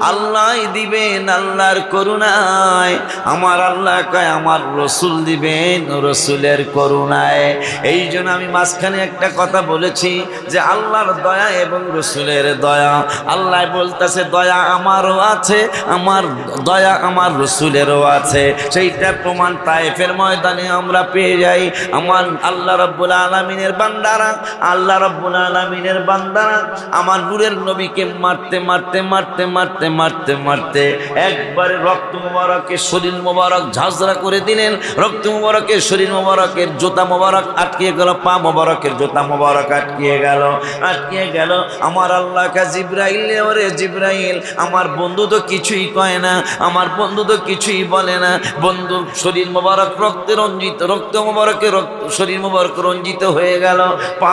S1: আল্লাহ দিবেন আল্লাহর করুণায়। আমার আল্লাহ কয় আমার রাসূল দিবেন রাসূলের করুণায়। এই জন্য আমি মাঝখানে একটা কথা বলেছি যে আল্লাহর দয়া এবং রাসূলের দয়া। আল্লাহ বলতেছে দয়া আমারও আছে, আমার দয়া আমার রাসূলেরও আছে। সেইটা প্রমাণ তায়েফের ময়দানে আমরা পেয়ে যাই। আমার আল্লাহ রাব্বুল আলামিনের বান্দারা, আল্লাহ রাব্বুল আলামিনের বান্দারা আমার নূরের নবীকে মারতে মারতে মারতে মারতে মারতে মারতে একবারে রক্ত মোবারকের শরীর মোবারক ঝাঁঝরা করে দিলেন। রক্ত মোবারকের শরীর মোবারকের জুতা মোবারক আটকে গেল, পা মোবারকের জুতা মোবারক আটকে গেল, আটকে গেল। আমার আল্লাহ কা জিবরাইল, ওরে জিবরাইল, আমার বন্ধু তো কিছুই কয় না, আমার বন্ধু তো কিছুই বলে না। বন্ধুর শরীর মোবারক রক্তে রঞ্জিত, রক্ত মোবারকের শরীর মোবারক রঞ্জিত হয়ে গেল, পা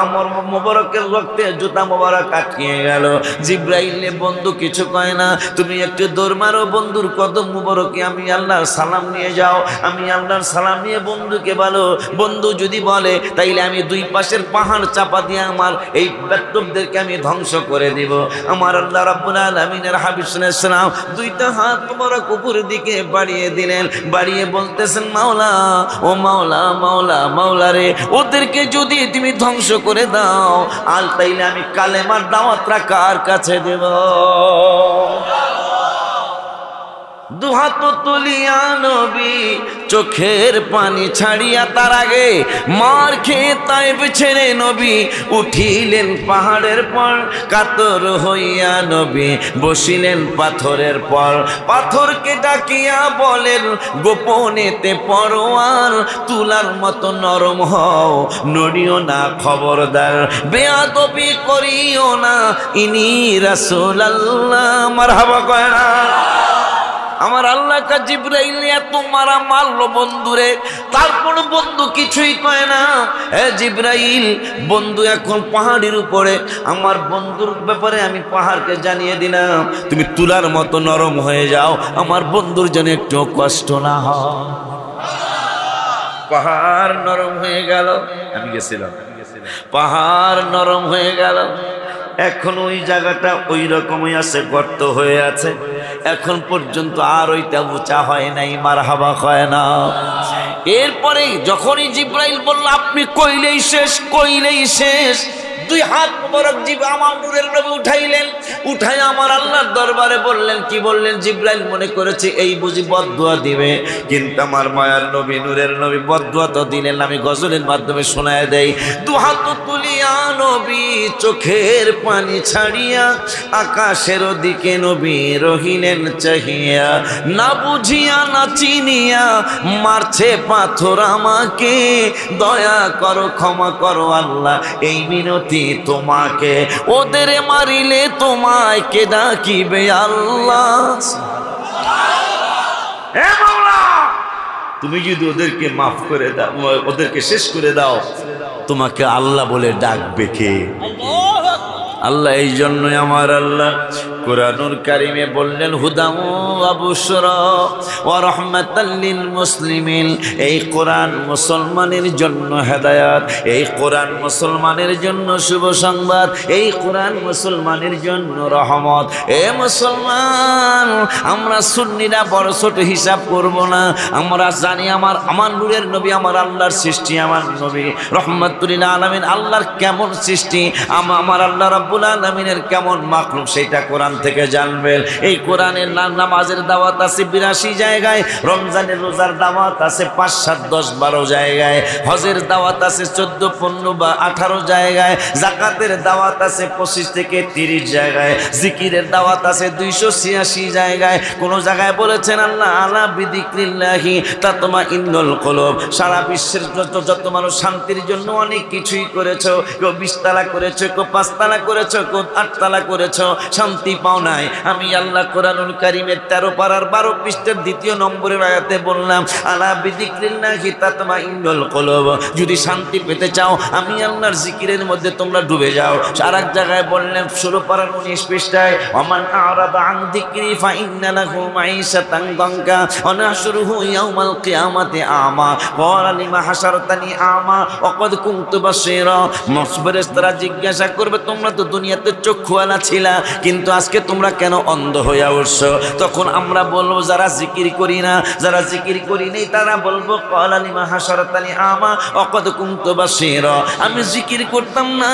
S1: মোবারকের রক্তে জুতা মোবারক আটকিয়ে গেল। জিবরাইলে বন্ধু কিছু কয় না, তুমি একটু দৌড় মারো বন্ধুর কদম মোবারকে আমি আল্লাহর সালাম নিয়ে যাও। আমি আল্লাহর সালাম নিয়ে বন্ধুকে বলো, বন্ধু যদি বলে তাইলে আমি দুই পাশের পাহাড় চাপা দিয়ে আমার এই বেত্তবদেরকে আমি ধ্বংস করে দিব। আমার আল্লাহ রাব্বুল আলামিনের হাবিব সাল্লাল্লাহু আলাইহি ওয়াসাল্লাম দুইটা হাত মোবারক উপরের দিকে বাড়িয়ে দিলেন, বাড়িয়ে বলতেছেন মাওলা, ও মাওলা, মাওলা, মাওলা রে, ওদেরকে যদি তুমি ধ্বংস করে দাও আর তাইলে আমি কালেমার দাওয়াতটা কার কাছে দেব? দুহাত তুলিয়া নবী চোখের পানি ছাড়িয়া, তার আগে মার খেয়ে তায়েফ ছেড়ে নবী উঠিলেন পাহাড়ের পর। কাতর হইয়া নবী বসিলেন পাথরের পর। পাথরকে ডাকিয়া বলেন গোপনেতে পরোয়ার, তুলার মতো নরম হও, নড়িও না খবরদার, বেয়াদবি করিও না, ইনি রাসূলুল্লাহ। মারহাবা কয় না? আমার আল্লাহ কা জিবরাইল এত মারা মারলো বন্ধুরে, তারপর বন্ধু কিছুই কয় না। হে জিবরাইল, বন্ধু এখন পাহাড়ের উপরে, আমার বন্ধুর ব্যাপারে আমি পাহাড়কে জানিয়ে দিলাম তুমি তুলার মতো নরম হয়ে যাও, আমার বন্ধুর যেন একটু কষ্ট না হয়। পাহাড় নরম হয়ে গেল, আমি গেছিলাম, পাহাড় নরম হয়ে গেল। এখন ওই জায়গাটা ওই রকমই আছে, গর্ত হয়ে আছে, এখন পর্যন্ত আর ওইটা উঁচা হয় নাই। মারহাবা কয় না? এরপরে যখনই জিবরাইল বলল আপনি কইলেই শেষ, কইলেই শেষ, দুই হাত মোবারক আমার নূরের নবী উঠাইলেন, উঠাই আমার আল্লাহর দরবারে বললেন। কি বললেন? জিবরাইল মনে করেছে এই বুঝি বদদুয়া দিবে, কিন্তু আমার মায়ার নবী নূরের নবী বদদুয়া তো দিলেন, আমি গজলের মাধ্যমে শোনায় দেই। দু হাত তুলিয়া নবী চোখের পানি ছাড়িয়া আকাশের দিকে নবী রহিলেন চাহিয়া, না বুঝিয়া না চিনিয়া মারছে পাথর আমাকে, দয়া করো ক্ষমা করো আল্লাহ এই মিনতি তোমাকে, ওদের মারিলে তোমায় কে ডাকিবে আল্লাহ। হে মাওলা, তুমি যদি ওদেরকে মাফ করে দাও, ওদেরকে শেষ করে দাও, তোমাকে আল্লাহ বলে ডাকবে কে? আল্লাহ। এই জন্যই আমার আল্লাহ কুরআনুল কারীমে বললেন হুদাম ওয়া বুশরা ওয়া রাহমাতাল লিল মুসলিমিন। এই কোরআন মুসলমানের জন্য হেদায়েত, এই কোরআন মুসলমানের জন্য শুভ সংবাদ, এই কোরআন মুসলমানের জন্য রহমত। এ মুসলমান, আমরা সুন্নিরা বড় ছোট হিসাব করব না। আমরা জানি আমার নূরের নবী আমার আল্লাহর সৃষ্টি, আমার নবী রহমাতুল লিল আলামিন আল্লাহর কেমন সৃষ্টি। আমার আল্লাহ রাব্বুল রব্বুল আলামিনের কেমন মাখলুক সেটা কোরআন থেকে জানবেন। এই কোরআনের নামাজের দাওয়াত আছে 82 জায়গায়, রমজানের রোজার দাওয়াত আছে 5, 7, 10, 12 জায়গায়, হজের দাওয়াত আছে 14, 15 বা 18 জায়গায়, যাকাতের দাওয়াত আছে 25 থেকে 30 জায়গায়, জিকিরের দাওয়াত আছে 286 জায়গায়। কোন জায়গায় বলেছেন আল্লাহ আলা বিযিকরিল্লাহি তাতমাইন্নুল কুলুব। সারা বিশ্বের যত মানুষ শান্তির জন্য অনেক কিছুই করেছো, কেউ 20 তালা করেছো, কেউ 5 তালা করেছো, কেউ 8 তালা করেছো, শান্তি পাও নাই। আমি আল্লাহ কোরআনুল কারীমের 13 পারার 12 পৃষ্ঠার 2 নম্বরের আয়াতে বললাম আলা বিযিকরিল্লাহি তাতমাইন্নুল কুলুব। যদি শান্তি পেতে চাও আমি আল্লাহর জিকিরের মধ্যে তোমরা ডুবে যাও। আর এক জায়গায় বললেন 16 পারার 19 পৃষ্ঠায় ওমান আরাদা আন যিকরি ফাইন্না লাহু মাঈশাতান দানকা ওয়া নাহশুরুহু ইয়াওমাল কিয়ামাতি আমা ক্বালা লিমা হাশারতানি আমা ওয়া ক্বাদ কুনতু বাসীরা। ফেরেশতারা জিজ্ঞাসা করবে তোমরা তো দুনিয়াতে চক্ষুওয়ালা ছিলা, কিন্তু আজকে তোমরা কেন অন্ধ হয়ে উঠছো? তখন আমরা বলবো যারা জিকির করি না, যারা জিকির করি নেই তারা বলবো ক্বালা লিমা হাশারতানি আমা ওয়া ক্বাদ কুনতু বাসীরা। আমি জিকির করতাম না,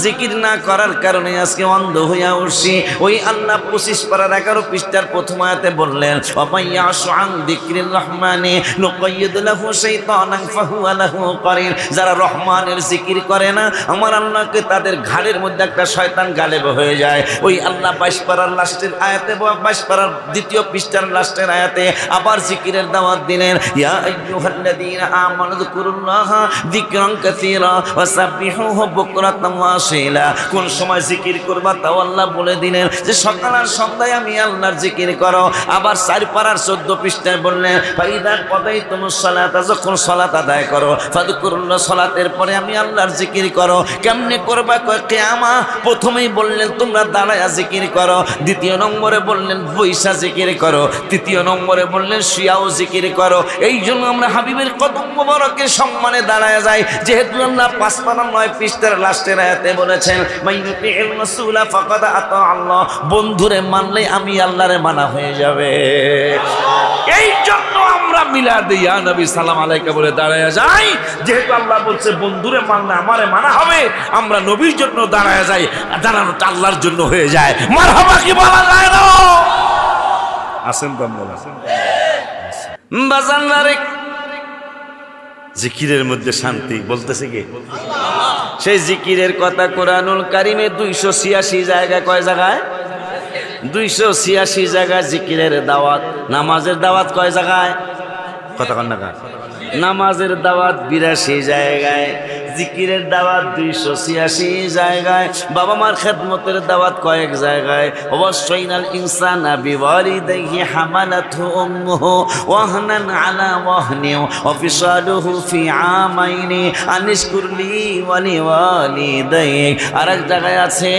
S1: জিকির না করার কারণে আজকে অন্ধ হয়ে উঠছি। ওই আল্লাহ 25 পারার 11 পৃষ্ঠার প্রথম আয়াতে বললেন ওয়ামাইয়াশু আন যিকরির রহমানি নুকাইয়িদ লাহু শাইতানান ফাহুয়া লাহু কারিন। যারা রহমানের জিকির করে না আমার আল্লাহকে তাদের ঘাড়ের মধ্যে একটা শয়তান গালেব হয়ে যায়। ওই আল্লাহ 22 পারার লাস্টের আয়াতে 22 পারার 2 পৃষ্ঠার লাস্টের আয়াতে আবার জিকিরের দাওয়াত দিলেন ইয়া আইয়ুহাল্লাযীনা আমানু যিকুরুল্লাহা যিকরান কাসীরা ওয়া সাব্বিহুহু বুকরাতান ওয়া আসীলা। কোন সময় জিকির করবা তাও আল্লাহ বলে দিলেন যে সকাল আর সন্ধ্যায় আমি আল্লাহর জিকির করো। আবার 4 পারার 14 পৃষ্ঠায় বললেন ফাইদা কদাইতুমুস সালাতা, যখন সালাত আদায় করো ফাযকুরুল্লাহ, সালাতের পরে আমি আল্লাহর জিকির করো। কেমনে করবা? কিয়ামা। প্রথমেই বললেন তোমরা দাঁড়ায়া জিকির করো, 2 নম্বরে বললেন বৈশা জিকির করো, 3 নম্বরে বললেন শুয়াও জিকির করো। এই জন্য আমরা হাবিবের কদম মোবারকের সম্মানে দাঁড়ায়া যাই, যেহেতু আল্লাহ 5 পারা 9 পৃষ্ঠার লাস্টের আয়াতে বলেছেন মাইয়ুতি'র রাসূলা ফাকাদ আতা আল্লাহ। বন্ধুরে মানলে আমি আল্লাহরে মানা হয়ে যাবে। এই জন্য আমরা মিলাদে ইয়া নবী সালাম আলাইকা বলে দাঁড়ায়া যাই, যেহেতু আল্লাহ বলছে বন্ধুরে মানলে আমারে মানা হবে, আমরা নবীর জন্য দাঁড়ায়া যাই, দাঁড়ানোটা আল্লাহর জন্য হয়ে যায়। মারহাবা কি বলা যায় না? আসেন তো বলা বাজানরে জিকিরের মধ্যে শান্তি বলতেছে কি? সেই জিকিরের কথা কোরআনুল কারীমে 286 জায়গায়, কয় জায়গায়? 286 জায়গায় জিকিরের দাওয়াত। নামাজের দাওয়াত কয় জায়গায়? কথা কন না। নামাজের দাওয়াত 82 জায়গায়, জিকিরের দাওয়াত 286 জায়গায়, বাবা মার খেদমতের দাওয়াত কয়েক জায়গায়। ওয়াসাইনাল ইনসানা বিওয়ালিদাইহি হামালাতহু উম্মুহু ওয়াহনান আলা ওয়াহনি ওয়া ফিসালুহু ফি আমাইনি আনিশকুরলি ওয়া লিওয়ালিদাইক। আরেক জায়গায় আছে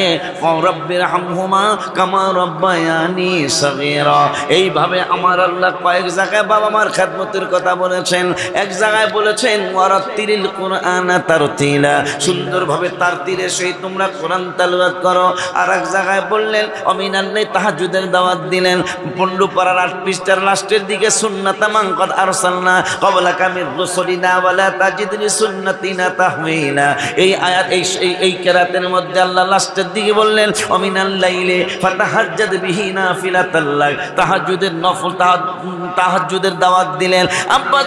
S1: রাব্বির হামহুমা কামা রাব্বায়ানি সগীরা। এইভাবে আমার আল্লাহ কয়েক জায়গায় বাবা মার খেদমতের কথা বলেছেন। এক জায়গায় বলেছেন ওয়ারাত্তিলিল কুরআনা তারতিলা, সুন্দরভাবে তারতিলের সহিত তোমরা কোরআন তেলাওয়াত করো। আর এক জায়গায় বললেন অমিনাল্লাহি তাহাজ্জুদের দাওয়াত দিলেন। 15 পারার 8 পৃষ্ঠার লাস্টের দিকে সুন্নাতা মান কদ আরসালনা ক্বাবলাকা মির রাসূলিনা ওয়ালা তাজিদ লিসুন্নাতিনা তাহওয়িলা। এই আয়াত এই কিরাতের মধ্যে আল্লাহ লাস্টের দিকে বললেন অমিনাল লাইলি ফাতাহাজ্জাদ বিহি নাফিলাতাল লাক, তাহাজ্জুদের নফল তাহাজ্জুদের দাওয়াত দিলেন। আব্বা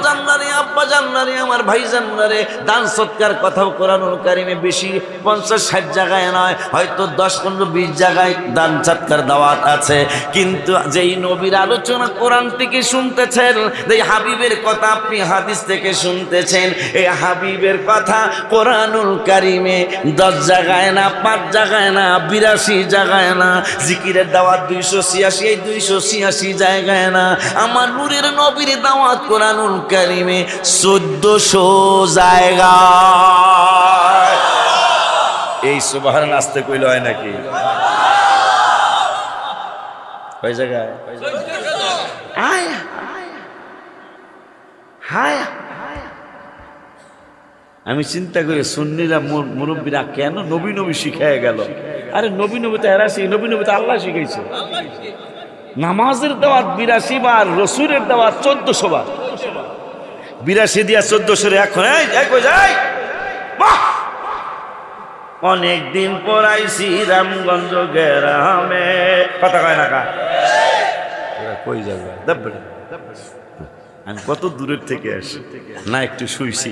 S1: জান্নারে আমার ভাই জান্নারে, দান সৎকার কথাও কোরআনুল কারীমে বেশি 50-60 জায়গায় নয়, হয়তো 10-15-20 জায়গায় দান সৎকার দাওয়াত আছে। কিন্তু যেই নবীর আলোচনা কোরআন থেকে শুনতেছেন, যেই হাবিবের কথা আপনি হাদিস থেকে শুনতেছেন, এই হাবিবের কথা কোরআনুল কারীমে 10 জায়গায় না, 5 জায়গায় না, 82 জায়গায় না, জিকিরের দাওয়াত 286, এই 286 জায়গায় না, আমার নূরের নবীর দাওয়াত কোরআনুল কারীমে 1400 জায়গা। এই সুবহানাল্লাহ আস্তে কইলে হয় নাকি? কয় জায়গায়? আমি চিন্তা করি সুন্নিরা মুরব্বীরা কেন নবী নবী শিখায় গেল? আরে নবী নবী তো এরা নবী নবী তো আল্লাহ শিখাইছে। নামাজের দাওয়াত 82 বার, রসুলের দাওয়াত 1400 বার। 82 দিয়া 1400 এখন অনেক দিন পর আইছি রামগঞ্জ গ্রামে, কথা কয় না কা কই যাবে। আমি কত দূরের থেকে আসি, না একটু শুইছি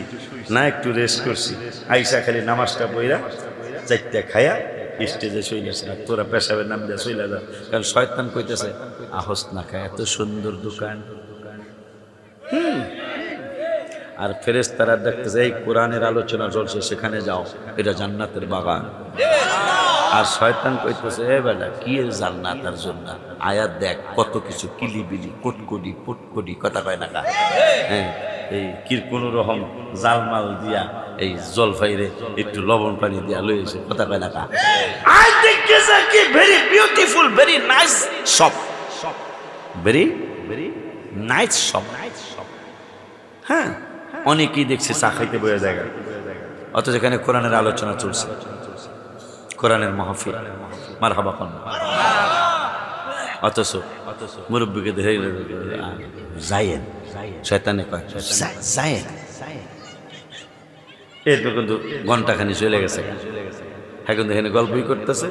S1: না একটু রেস্ট করছি, আইসা খালি নামাজটা পইরা চারটা খায়া স্টেজে চইলেছে। আর তোরা পেশাবের নাম দিয়ে চইলা যা, কারণ শয়তান কইতেছে আহস না খায়, এত সুন্দর দোকান। আর ফেরেশতারা দেখতেছে এই কোরআনের আলোচনা চলছে, সেখানে যাও, এটা জান্নাতের বাগান। আর শয়তান কইতেছে এ বেটা কি জান্নাত আর জন্য, আয়াত দেখ কত কিছু কিলিবিলি কোটকটি পুটকটি, কথা কয় না কা। হ্যাঁ, এই কিরকুনুর রহম জালমাল দিয়া এই জলফাইরে একটু লবণ পানি দিয়া লইছে, কথা কয় না কা। আই থিংক ইটস কি very beautiful, very nice shop, very very nice shop. হ্যাঁ, অনেকেই দেখছে চা খাইতে বয়ে জায়গা, অথচ এখানে কোরআনের আলোচনা চলছে, কোরআনের মাহফিল, মারহাবা কোন, অথচ মুরব্বীকে ধরে যায়েন, শয়তানে কয় যায়েন। এরপর কিন্তু ঘন্টাখানি চলে গেছে, হ্যাঁ কিন্তু এখানে গল্পই করতেছে।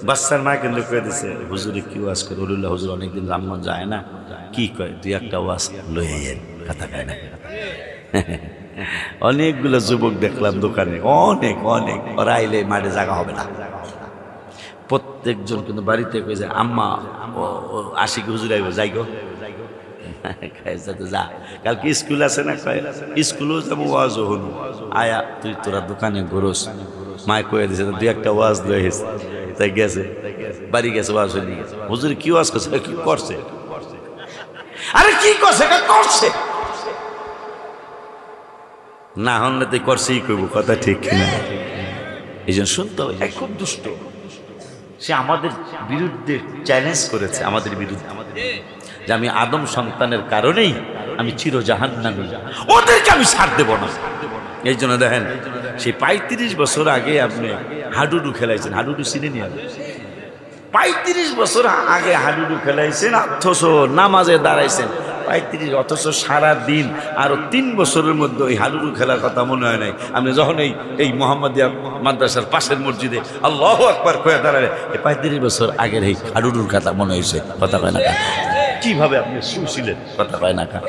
S1: বাচ্চার মা কিন্তু কয়ে দিছে হুজুরে কি ওয়াজ করে, উলুল্লাহ হুজুর অনেকদিন রামগঞ্জ যায় না, কি কয় তুই একটা ওয়াজ লয়ে যান, কথা কয় না। অনেকগুলো যুবক দেখলাম দোকানে, অনেক অনেক, ওরা আইলে মাঠে জায়গা হবে না, প্রত্যেকজন কিন্তু বাড়িতে কয়ে যায় আম্মা আশিক হুজুর আইব, যাই গো যা, কালকে স্কুল আছে না, স্কুলেও যাবো ওয়াজও হনু, আয়া তুই তোরা দোকানে ঘোরস, মায় কয়ে দিছে তুই একটা ওয়াজ লয়ে তাই গেছে, বাড়ি গেছে, ওয়াজ হয়ে গেছে। হুজুর কি ওয়াজ করছে, কি করছে, আরে কি করছে, করছে না হলে তুই করছেই কইব, কথা ঠিক কিনা। এই জন্য শুনতে হবে, খুব দুষ্ট, সে আমাদের বিরুদ্ধে চ্যালেঞ্জ করেছে, আমাদের বিরুদ্ধে, যে আমি আদম সন্তানের কারণেই আমি চির জাহান্নামী, ওদেরকে আমি ছাড় দেব না। এই জন্য দেখেন সেই 35 বছর আগে আপনি হাডুডু খেলাইছেন, হাডুডু চিনে নিয়ে 35 বছর আগে হাডুডু খেলাইছেন, অথচ নামাজে দাঁড়াইছেন 35, অথচ সারা দিন আরো 3 বছরের মধ্যে ওই হাডুডু খেলার কথা মনে হয় নাই। আপনি যখন এই মোহাম্মদিয়া মাদ্রাসার পাশের মসজিদে আল্লাহু আকবার কয়ে দাঁড়ালে 35 বছর আগের এই হাডুডুর কথা মনে হয়েছে, কথা কয় না কা। কিভাবে আপনি শুছিলেন, কথা কয় না কা।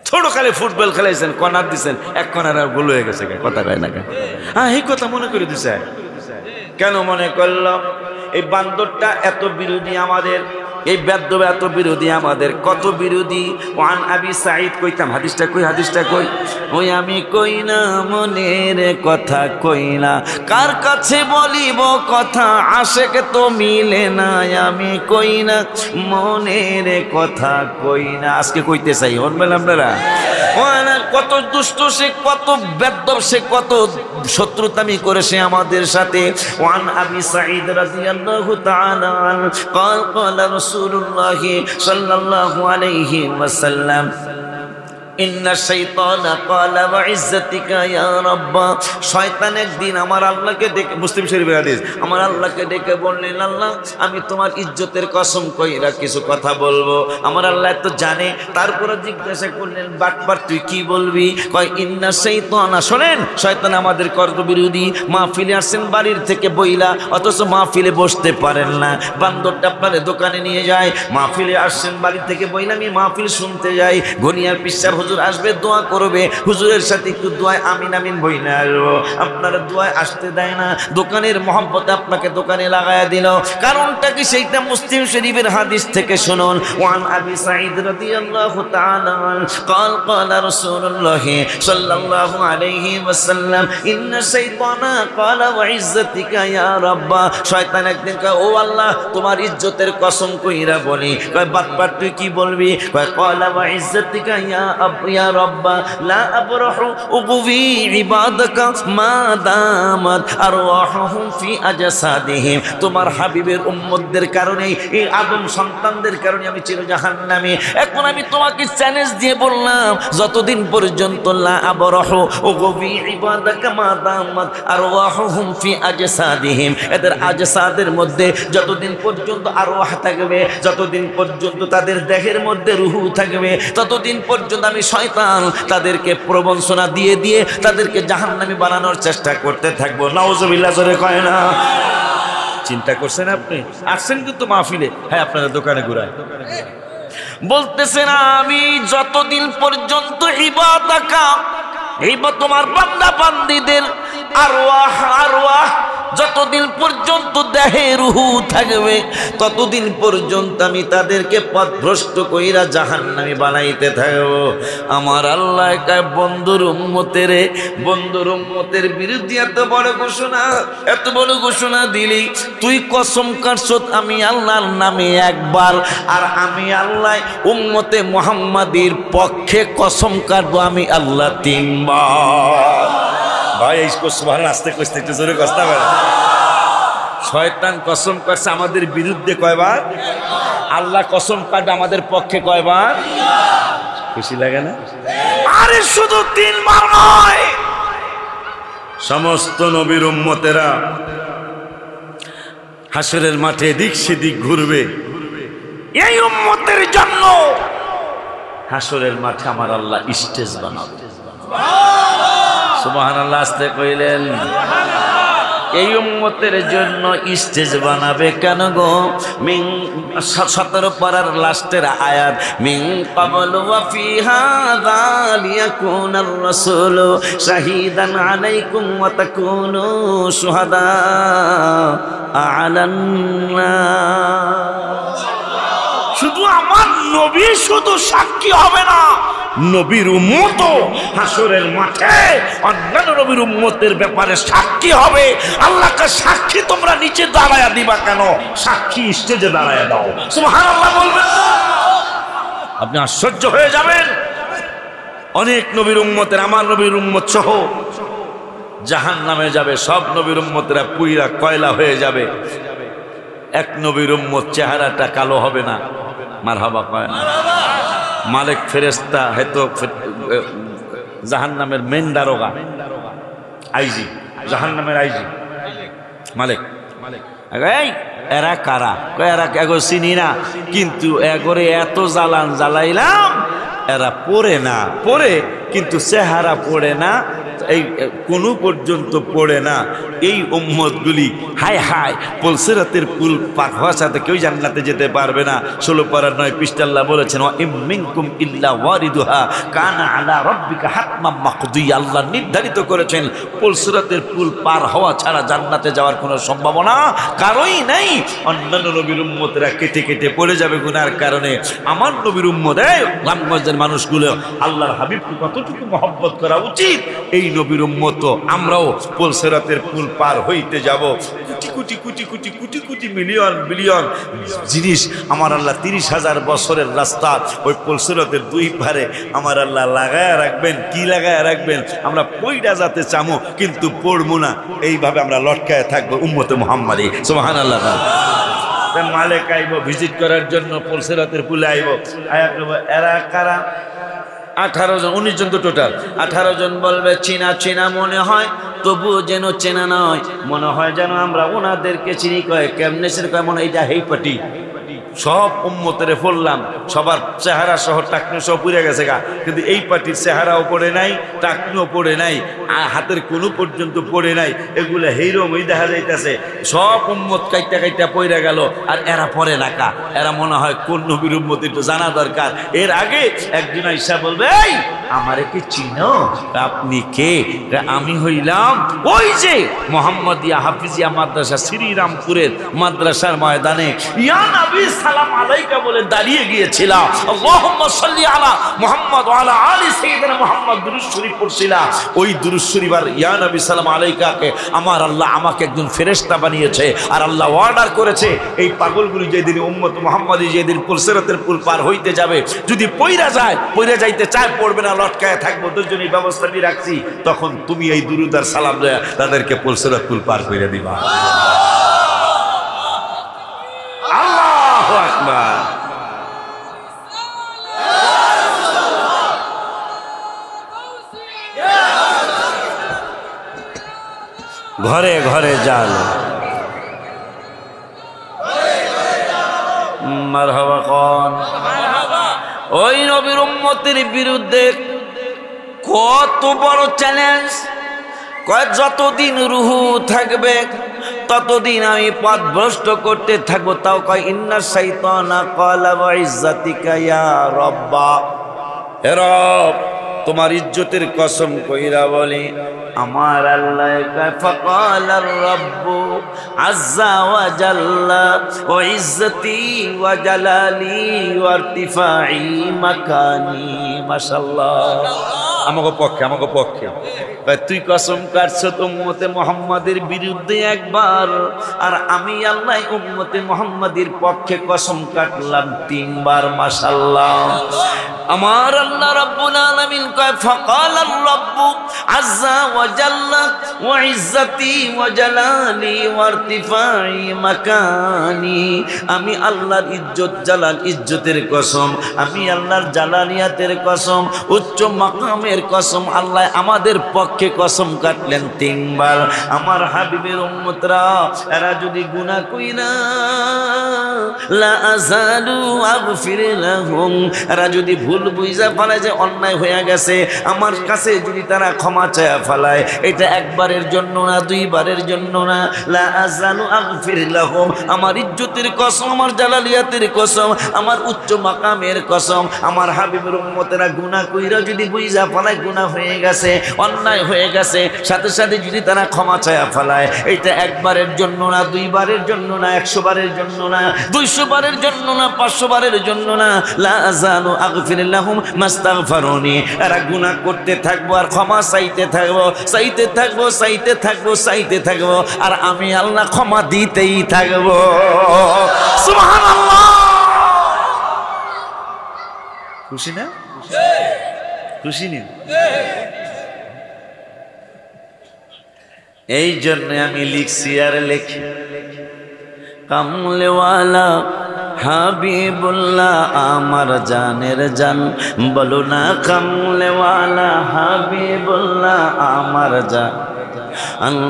S1: ছোটকালে ফুটবল খেলাইছেন, কর্নার দিচ্ছেন, এক কর্নার আর গোল হয়ে গেছে, কথা কয় না কা। হ্যাঁ, এই কথা মনে করে দিছে। কেন মনে করলাম? এই বান্দরটা এত বিরোধী আমাদের, এই বেদ্য এত বিরোধী আমাদের, কত বিরোধী। ওয়ান আবি সাঈদ কইতাম, হাদিসটা কই, ওই আমি কই না মনের কথা, কই না কার কাছে বলিব কথা, আশেক তো মিলে না, আমি কই না মনের কথা, কই না। আজকে কইতে চাই, বলবেন আপনারা কত দুষ্ট সে, কত বেদ্য সে, কত শত্রুতামি করেছে আমাদের সাথে। ওয়ান আবি সাঈদ রাদিয়াল্লাহু তাআলা قال قال رسول الله صلى الله عليه وسلم ইন্না শাইতানা ক্বালা ওয়াইজ্জাতিকা ইয়া রব্ব। শয়তান একদিন আমার আল্লাহকে ডেকে, মুসলিম শরীফের হাদিস, আমার আল্লাহকে ডেকে বললেন আল্লাহ আমি তোমার ইজ্জতের কসম কইরা কিছু কথা বলবো। আমার আল্লাহ তো জানে, তারপরে জিজ্ঞাসা করলেন বাটবার তুই কি বলবি? কয় ইন্না শাইতানা, শোনেন শয়তান আমাদের কর্মবিরোধী। মাহফিলে আসছেন বাড়ির থেকে বইলা, অথচ মাহফিলে বসতে পারেন না। বান্দরটা আপনার দোকানে নিয়ে যায়, মাহফিলে আসছেন বাড়ি থেকে বইলা, আমি মাহফিল শুনতে যাই, গনিয়ার পিসার হুজুর আসবে, দোয়া করবে, হুজুরের সাথে একটু দোয়ায় আমিন আমিন বইনা আসবো, আপনারা দোয়ায় আসতে দেয় না। দোকানের মহব্বতে আপনাকে দোকানে লাগায়া দিল, কারণটা কি সেইটা মুসলিম শরীফের হাদিস থেকে শুনুন। ওয়ান আবি সাঈদ রাদিয়াল্লাহু তাআলা قال قال رسول الله صلى الله عليه وسلم ان الشيطان قال وعزتك يا رب। শয়তান একদিন কয় ও আল্লাহ তোমার ইজ্জতের কসম কইরা বলি। কয় বাটপার তুই কি বলবি? কয় قال وعزتك يا رب لا أبرح أقوي عبادك ما دامت أرواحهم في أجسادهم। তোমার হাবিবের উম্মতদের কারণে, এই আদম সন্তানদের কারণে আমি চির জাহান্নামী। এখন আমি তোমাকে চ্যালেঞ্জ দিয়ে বললাম যতদিন পর্যন্ত লা আবরাহু উগবি ইবাদাকা মা দামাত আরওয়াহুহুম ফি আজসাদিহিম, এদের আজসাদের মধ্যে যতদিন পর্যন্ত আরওয়াহ থাকবে, যতদিন পর্যন্ত তাদের দেহের মধ্যে রূহ থাকবে, ততদিন পর্যন্ত আমি শয়তানি শয়তান তাদেরকে প্রবঞ্চনা দিয়ে দিয়ে তাদেরকে জাহান্নামী বানানোর চেষ্টা করতে থাকবো। নাউজুবিল্লাহ জোরে কয় না। চিন্তা করছেন আপনি? আসছেন কিন্তু মাহফিলে, হ্যাঁ আপনাদের দোকানে ঘুরায় বলতেছেন আমি যতদিন পর্যন্ত ইবাদত তোমার বান্দা বান্দীদের আরওয়াহ যতদিন পর্যন্ত দেহে রুহু থাকবে ততদিন পর্যন্ত আমি তাদেরকে পথভ্রষ্ট কইরা জাহান্নামী বানাইতে থাকবো। আমার আল্লাহ কয় বন্ধুর উম্মতের বিরুদ্ধে এত বড় ঘোষণা দিলি, তুই কসম কাটছত আমি আল্লাহর নামে একবার, আর আমি আল্লাহ উম্মতে মুহাম্মাদির পক্ষে কসম কাটবো আমি আল্লাহ তিনবার। ভাই এই সুবহানাল্লাহ আস্তে কইতে একটু জোরে কষ্ট করে। শয়তান কসম করছে আমাদের বিরুদ্ধে কয়বার, আল্লাহ কসম কাটবে আমাদের পক্ষে কয়বার। খুশি লাগে না? আরে শুধু তিনবার নয়, সমস্ত নবীর উম্মতেরা হাসরের মাঠে এদিক সেদিক ঘুরবে এই উম্মতের জন্য। হাসরের মাঠে আমার আল্লাহ স্টেজ বানাবে। সুবহানাল্লাহ আস্তে কইলেন। এই উম্মতের জন্য স্টেজ বানাবে কেন গো? 17 পারার লাস্টের আয়াত, মিন ক্বাবলু ওয়া ফি হাযা লিয়াকুনার রাসূলু শাহীদান আলাইকুম ওয়া তাকুনু শুহাদা আলান নাস। শুধু আমার নবী শুধু সাক্ষী হবে না, নবীর উম্মত হাসরের মাঠে অন্যান্য নবীর উম্মতের ব্যাপারে সাক্ষী হবে। আল্লাহকে সাক্ষী তোমরা নিচে দাঁড়ায়া দিবা কেন? সাক্ষী স্টেজে দাঁড়ায়া দাও। সুবহানাল্লাহ বলবেন না? আপনি আশ্চর্য হয়ে যাবেন। অনেক নবীর উম্মতের, আমার নবীর উম্মত সহ জাহান্নামে যাবে। সব নবীর উম্মতেরা পুইরা কয়লা হয়ে যাবে। এক নবীর উম্মত চেহারাটা কালো হবে না। মারহাবা কয় না? মালিক ফেরেশতা হয়তো জাহান্নামের মেন দারোগা, আইজি, জাহান্নামের আইজি মালিক। এই এরা কারা? এরা এগো চিনি না, কিন্তু এগরে এত জ্বালাইলাম এরা পড়ে না, পড়ে কিন্তু চেহারা পড়ে না, এই কোন পর্যন্ত পড়ে না। এই উম্মতগুলি হায় হায় পুলসিরাতের পুল পার হওয়ার সাথে কেউ জান্নাতে যেতে পারবে না। 16 পারা 9 পৃষ্ঠা আল্লাহ বলেছেন ওয়া ইম মিনকুম ইল্লা ওয়ারিদুহা কানা আলা রাব্বিকা হাতমান মাকদিয়া। আল্লাহ নির্ধারিত করেছেন পুলসিরাতের পুল পার হওয়া ছাড়া জান্নাতে যাওয়ার কোনো সম্ভাবনা কারোই নাই। অন্যান্য নবীর উম্মতরা কেটে কেটে পড়ে যাবে গুনার কারণে। আমার নবীর উম্মত, এই গ্রামগঞ্জের মানুষগুলো আল্লাহর হাবিবকে কতটুকু মহব্বত করা উচিত। এই নবীর উম্মত আমরাও পুলসিরাতের পুল পার হইতে যাব। কোটি কোটি কোটি কোটি কোটি মিলিয়ন বিলিয়ন জিনিস আমার আল্লাহ 30,000 বছরের রাস্তা ওই পুলসিরাতের দুই পারে আমার আল্লাহ লাগায়া রাখবেন। কি লাগায়া রাখবেন? আমরা পয়ডা যাতে চামো কিন্তু পড়বো না, এইভাবে আমরা লটকায় থাকবো উম্মতে মুহাম্মাদি। সুবহানাল্লাহ। মালিক আইব ভিজিট করার জন্য, পুলসিরাতের পুলে আইব। এরা কারা? 18 জন, 19 জন তো টোটাল। 18 জন বলবে চিনা চিনা মনে হয়, তবুও যেন চেনা নয়, মনে হয় যেন আমরা ওনাদেরকে চিনি। কয় কেমনে চিনি? কয় মনে এইটা হেই পাটি। সব উম্মতেরে ফললাম, সবার চেহারা সহ টাকনু সহ পুড়ে গেছে গা, কিন্তু এই পাটির চেহারাও পড়ে নাই, টাকনুও পড়ে নাই, হাতের কোনো পর্যন্ত পড়ে নাই। এগুলো হেইরমই দেখা যাইতেছে। সব উম্মত কাইটা কাইটা পড়ে গেল, আর এরা পড়ে না কা। এরা মনে হয় কোন নবীর উম্মত একটু জানা দরকার। এর আগে একদিন আইসা বলবে, এই আমারে কি চিনো? আপনি কে? আমি হইলাম ওই যে মোহাম্মদিয়া হাফিজিয়া মাদ্রাসা শ্রীরামপুরের মাদ্রাসার ময়দানে ইয়া নবী সালাম আলাইকা বলে দাঁড়িয়ে গিয়েছিলাম। আল্লাহুম্মা সাল্লি আলা মুহাম্মদ ওয়া আলা আলি সাইয়্যিদিনা মুহাম্মদ দুরূদ শরীফ পড়ছিলাম। ওই দুরূদ শরীফ আর ইয়া নবী সালাম আলাইকাকে আমার আল্লাহ আমাকে একজন ফেরেশতা বানিয়েছে, আর আল্লাহ অর্ডার করেছে এই পাগলগুলি যেদিন উম্মত মুহাম্মাদি যেদিন পুলসিরাতের পুল পার হইতে যাবে, যদি পইরা যায়, পইরা যাইতে চায়, পড়বে না, লটকায় থাকবো, দুজনই ব্যবস্থা নিয়ে রাখছি, তখন তুমি এই দুরূদ আর সালাম দেয়া তাদেরকে পুলসিরাত পুল পার করে দিবা। আল্লাহু আকবার। ঘরে ঘরে জাল, মারহাবা কোন ওই নবীর উম্মতের বিরুদ্ধে কত বড় চ্যালেঞ্জ। যতদিন রুহু থাকবে ততদিন আমি পথভ্রষ্ট করতে থাকবো। তাও কয় ইন্না শাইতানা ক্বালা ওয়া ইজ্জাতিকা ইয়া রাব্বা, হে রব তোমার ইজ্জতের কসম কইরা বলি আমার আল্লাহ কয় ফাকালার রাব্বু আজ্জা ওয়া জাল্লা ওয়া ইজ্জতি ওয়া জালালি ওয়া ইরতিফাই মাকানি। মাশাআল্লাহ, আমাকে পক্ষে তুই কসম কাটছ উম্মতে মুহাম্মাদের বিরুদ্ধে একবার, আর আমি আল্লাহ উম্মতে মুহাম্মাদের পক্ষে কসম কাটলাম 3 বার। মাশাআল্লাহ, আমার আল্লাহ রাব্বুল আলামিন কয় ফাকালার রাব্বু আজ্জা ওয়া জাল্লা ওয়া ইজ্জতি ওয়া জালালি ওয়া ইরতিফাই মাকানি। আমি আল্লাহর ইজ্জত জালাল, ইজ্জতের কসম, আমি আল্লাহর জালালিয়াতের কসম, উচ্চ মাকামের কসম, আল্লাহ আমাদের পক্ষে কসম কাটলেন 3 বার। আমার হাবিবের উম্মতরা এরা যদি গুনাহ কইরা লা আযালু আগফির লাহুম, এরা যদি ভুল বুঝা ফেলায় যে অন্যায় হয়ে গেছে, আমার কাছে যদি তারা ক্ষমা চায়া ফেলায়, এটা একবারের জন্য না, 2 বারের জন্য না, লা আযালু আগফির লাহুম, আমার ইজ্জতের কসম, আমার জালালিয়াতের কসম, আমার উচ্চ মাকামের কসম, আমার হাবিবের উম্মতেরা গুনাহ কইরা যদি বুঝা ফেলায় গুনাহ হয়ে গেছে, অন্যায় হয়ে গেছে, সাথে সাথে যদি তারা ক্ষমা চায়া ফেলায়, এটা একবারের জন্য না, 2 বারের জন্য না, 100 বারের জন্য না, 200 বারের জন্য না, 500 বারের জন্য না, লা আযালু আগফির লাহুম মাস্তাগফিরুনি। এরা গুনাহ করতে থাকবো আর ক্ষমা চাইতে থাকবো, চাইতে থাকবো, চাইতে থাকবো, চাইতে থাকবো, আর আমি আল্লাহ ক্ষমা দিতেই থাকবো। সুবহানাল্লাহ, খুশি না? খুশি না? এই জন্য আমি লিখছি আর লেখি কামলেওয়ালা হাবিবুল্লাহ আমার জানের জান, বলো না কামলেওয়ালা হাবিবুল্লাহ আমার জান।